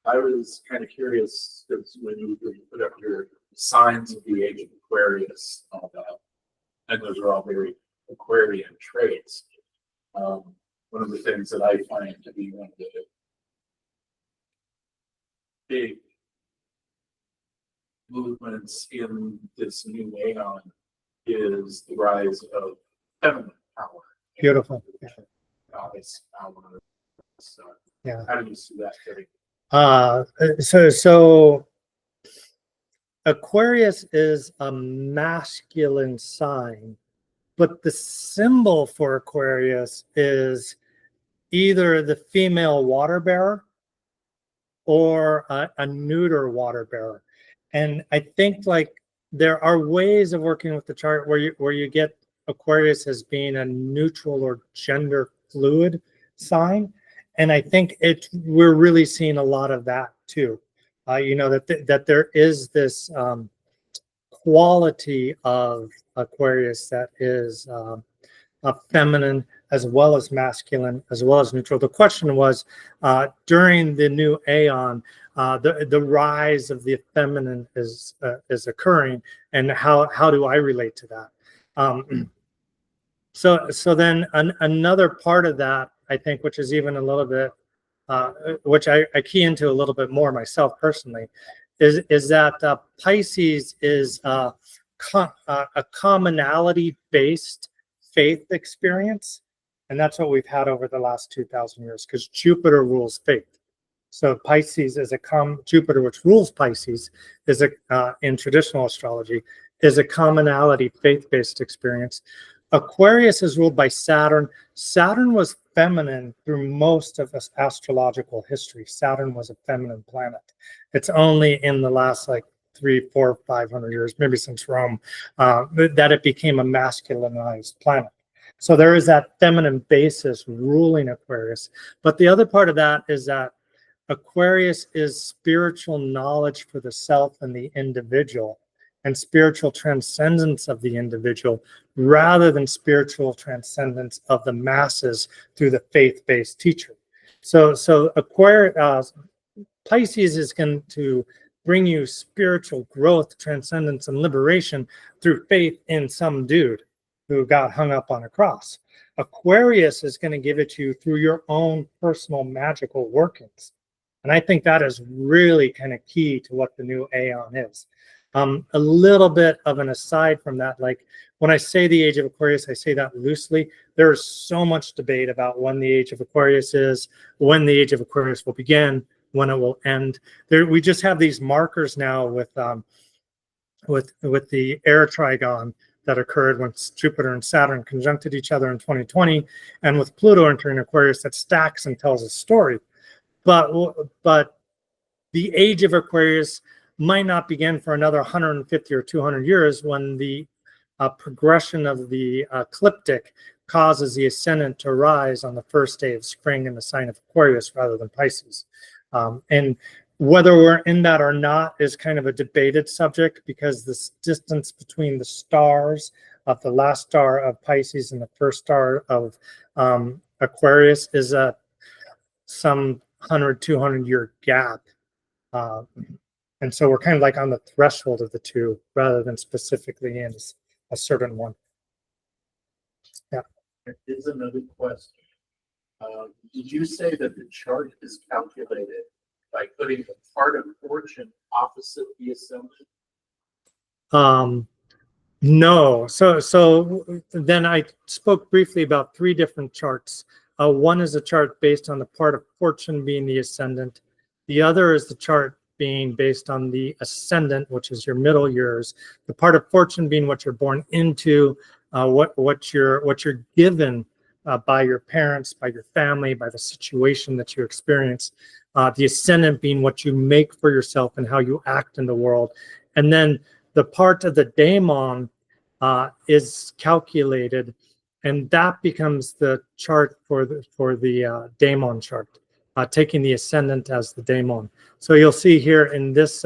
I was kind of curious because when you put up your signs of the age of Aquarius, and those are all very Aquarian traits. One of the things that I find to be one of the big movements in this new aeon is the rise of feminine power. Beautiful. Goddess power. So, Yeah. how do you see that fitting? So Aquarius is a masculine sign, but the symbol for Aquarius is either the female water bearer or a neuter water bearer. And I think like there are ways of working with the chart where you get Aquarius as being a neutral or gender fluid sign. And I think we're really seeing a lot of that too. You know, that there is this quality of Aquarius that is feminine as well as masculine as well as neutral. The question was during the new aeon, the rise of the feminine is occurring, and how do I relate to that? So then another part of that, I think, which is even a little bit, which I key into a little bit more myself personally, is that Pisces is a commonality-based faith experience, and that's what we've had over the last 2,000 years, because Jupiter rules faith. So Pisces is Jupiter, which rules Pisces, is in traditional astrology, is a commonality faith-based experience. Aquarius is ruled by Saturn. Saturn was feminine through most of astrological history. Saturn was a feminine planet. It's only in the last 300, 400, 500 years, maybe since Rome, that it became a masculinized planet. So there is that feminine basis ruling Aquarius. But the other part of that is that Aquarius is spiritual knowledge for the self and the individual, and spiritual transcendence of the individual rather than spiritual transcendence of the masses through the faith-based teacher. So Aquarius, Pisces is going to bring you spiritual growth, transcendence, and liberation through faith in some dude who got hung up on a cross. Aquarius is going to give it to you through your own personal magical workings. And I think that is really kind of key to what the new aeon is. A little bit of an aside from that, like when I say the age of Aquarius, I say that loosely. There's so much debate about when the age of Aquarius is, when the age of Aquarius will begin, when it will end. We just have these markers now with the air trigon that occurred when Jupiter and Saturn conjuncted each other in 2020, and with Pluto entering Aquarius that stacks and tells a story. But the age of Aquarius might not begin for another 150 or 200 years when the progression of the ecliptic causes the ascendant to rise on the first day of spring in the sign of Aquarius rather than Pisces. And whether we're in that or not is kind of a debated subject, because this distance between the stars of the last star of Pisces and the first star of Aquarius is some 100, 200 year gap. And so we're kind of like on the threshold of the two rather than specifically in a certain one. Yeah. There is another question. Did you say that the chart is calculated by putting the part of fortune opposite the ascendant? No. So then I spoke briefly about 3 different charts. One is a chart based on the part of fortune being the ascendant. The other is the chart being based on the ascendant, which is your middle years. The part of fortune being what you're born into, what you're given by your parents, by your family, by the situation that you experience. The ascendant being what you make for yourself and how you act in the world. And then the part of the daemon is calculated, and that becomes the chart for the daemon chart, taking the ascendant as the daemon. So you'll see here in this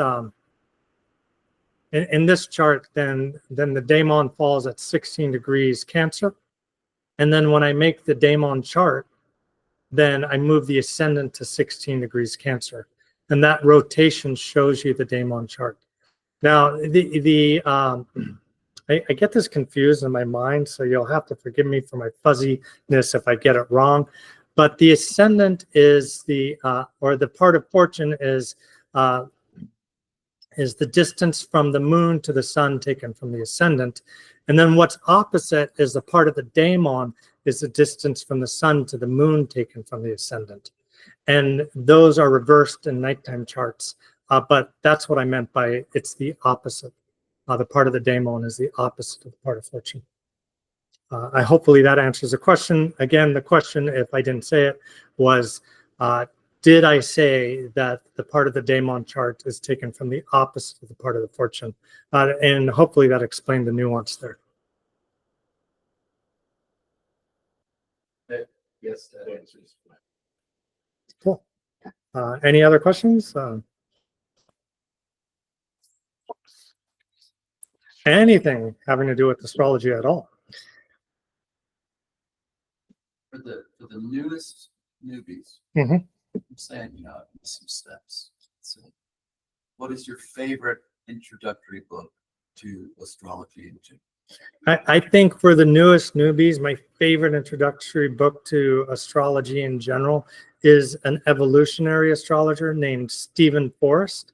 in this chart, then the daemon falls at 16 degrees Cancer. And then when I make the daemon chart, then I move the ascendant to 16 degrees Cancer. And that rotation shows you the daemon chart. Now, I get this confused in my mind, so you'll have to forgive me for my fuzziness if I get it wrong. But the ascendant is or the part of fortune is the distance from the moon to the sun taken from the ascendant. And then what's opposite is the part of the daemon is the distance from the sun to the moon taken from the ascendant. And those are reversed in nighttime charts. But that's what I meant by it's the opposite. The part of the daemon is the opposite of the part of fortune. hopefully that answers the question. Again, the question, if I didn't say it, was, did I say that the part of the daemon chart is taken from the opposite of the part of the fortune? And hopefully that explained the nuance there. Yes, that answers. Cool. Any other questions? Anything having to do with astrology at all? For the newest newbies, Mhm. I'm saying, some steps. So, what is your favorite introductory book to astrology and to I think for the newest newbies, my favorite introductory book to astrology in general is an evolutionary astrologer named Stephen Forrest.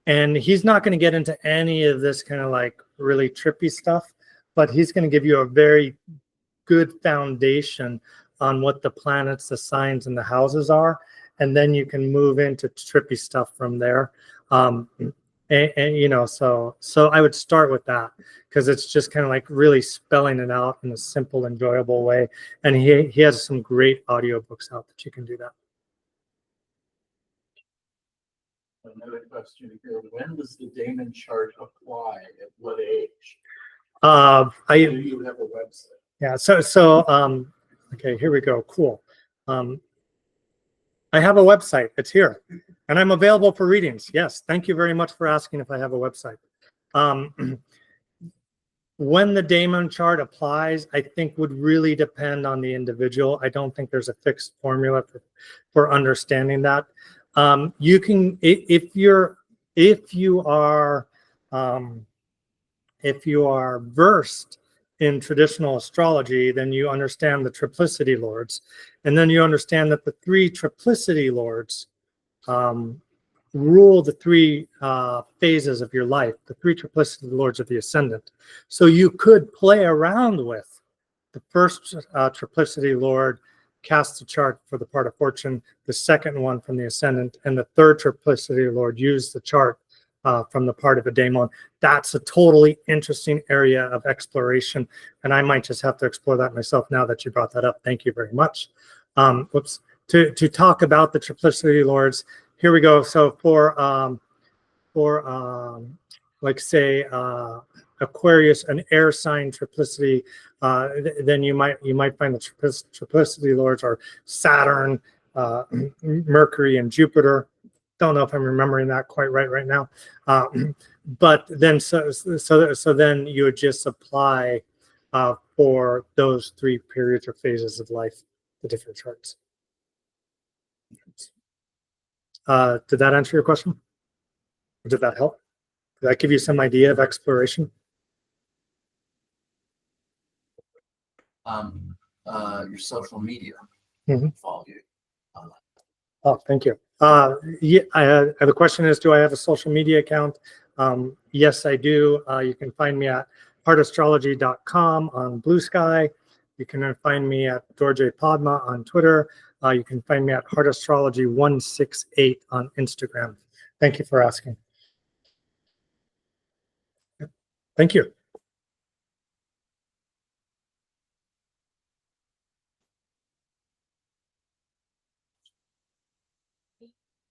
And he's not going to get into any of this kind of like really trippy stuff, but he's going to give you a very good foundation on what the planets, the signs, and the houses are. And then you can move into trippy stuff from there. So I would start with that because it's just kind of like really spelling it out in a simple, enjoyable way. And he has some great audiobooks out that you can do that. Another question here: when does the daemon chart apply? At what age? Do you have a website? Yeah. Okay, here we go. Cool. I have a website. It's here, and I'm available for readings. Yes. Thank you very much for asking if I have a website. When the daemon chart applies, I think would really depend on the individual. I don't think there's a fixed formula for understanding that. You can, if you are versed in traditional astrology, then you understand the triplicity lords, and then you understand that the three triplicity lords rule the three phases of your life, the three triplicity lords of the ascendant. So you could play around with the first triplicity lord, cast the chart for the part of fortune, the second one from the ascendant, and the third triplicity lord use the chart from the part of a daemon. That's a totally interesting area of exploration, and I might just have to explore that myself now that you brought that up. Thank you very much. To talk about the triplicity lords, here we go. So for like say Aquarius, an air sign triplicity, then you might find the triplicity lords are Saturn, Mercury, and Jupiter. Don't know if I'm remembering that quite right now, but then so then you would just apply for those three periods or phases of life, the different charts. Did that answer your question? Or did that help? Did that give you some idea of exploration? your social media? Mhm. Follow you online. Oh, thank you. Yeah, the question is, do I have a social media account? Yes, I do. You can find me at heartastrology.com on Blue Sky. You can find me at Dorje Padma on Twitter. You can find me at heartastrology168 on Instagram. Thank you for asking. Thank you.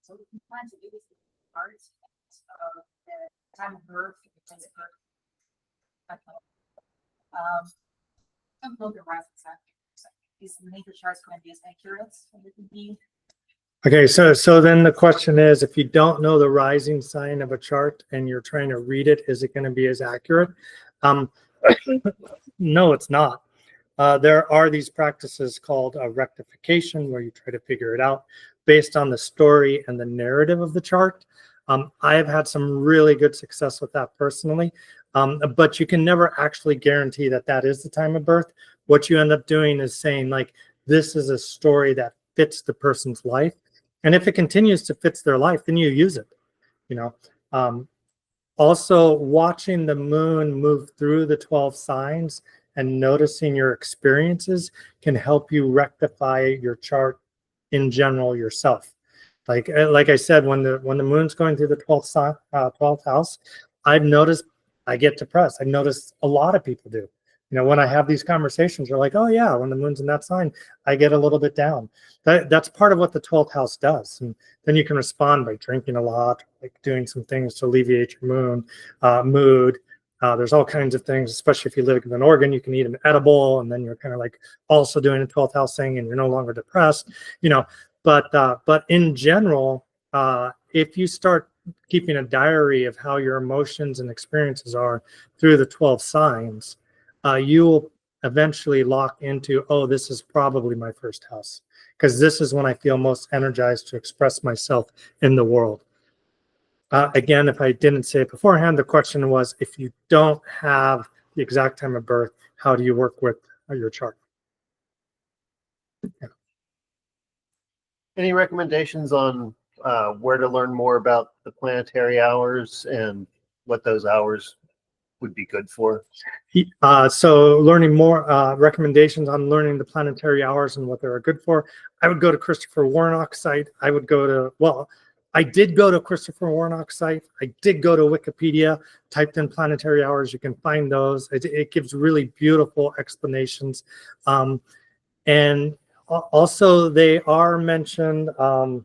So we plan to do this parts of the time of birth. Some look at rising sun. Is the nature charts going to be as accurate as it can be? Okay, so then the question is, if you don't know the rising sign of a chart and you're trying to read it, is it going to be as accurate? No, it's not. There are these practices called rectification, where you try to figure it out based on the story and the narrative of the chart. I have had some really good success with that personally, but you can never actually guarantee that that is the time of birth. What you end up doing is saying, like, this is a story that fits the person's life. And if it continues to fit their life, then you use it, you know. Also, watching the moon move through the 12 signs and noticing your experiences can help you rectify your chart in general yourself. Like I said, when the moon's going through the 12th house, I've noticed I get depressed. I noticed a lot of people do. You know, when I have these conversations, they're like, oh yeah, when the moon's in that sign, I get a little bit down. That's part of what the 12th house does. And then you can respond by drinking a lot, like doing some things to alleviate your mood. There's all kinds of things, especially if you live in an organ, you can eat an edible, and then you're kind of like also doing a 12th house thing, and you're no longer depressed, you know. But in general, if you start keeping a diary of how your emotions and experiences are through the 12 signs, you will eventually lock into, oh, this is probably my first house, because this is when I feel most energized to express myself in the world. Again, if I didn't say it beforehand, the question was, if you don't have the exact time of birth, how do you work with your chart? Yeah. Any recommendations on where to learn more about the planetary hours and what those hours would be good for? So learning more recommendations on learning the planetary hours and what they're good for, I would go to Christopher Warnock's site. I would go to, well, I did go to Christopher Warnock's site. I did go to Wikipedia, typed in planetary hours. You can find those. It gives really beautiful explanations. And also they are mentioned in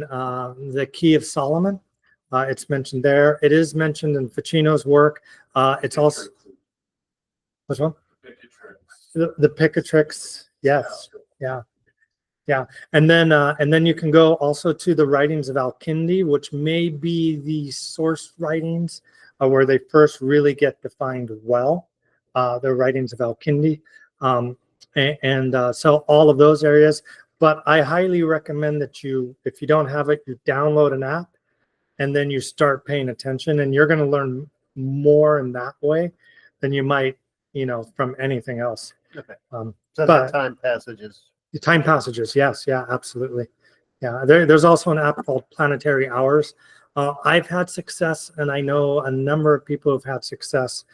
the Key of Solomon. It's mentioned there. It is mentioned in Ficino's work. It's also, which one? The Picatrix. Yes. Yeah. Yeah. And then you can go also to the writings of Al-Kindi, which may be the source writings where they first really get defined well. The writings of Al-Kindi. So all of those areas. But I highly recommend that you, if you don't have it, you download an app and then you start paying attention, and you're going to learn more in that way than you might, you know, from anything else. Okay. So the time passages. The time passages, yes, yeah, absolutely. Yeah, there's also an app called Planetary Hours. I've had success, and I know a number of people who've had success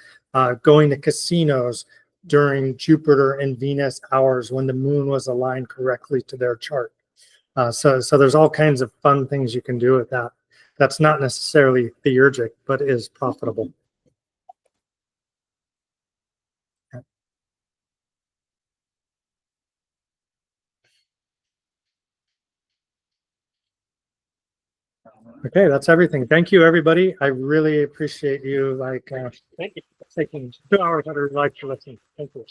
going to casinos during Jupiter and Venus hours when the moon was aligned correctly to their chart. So there's all kinds of fun things you can do with that. That's not necessarily theurgic, but is profitable. Okay, that's everything. Thank you, everybody. I really appreciate you, like, thank you for taking 2 hours out of your life to listen. Thank you.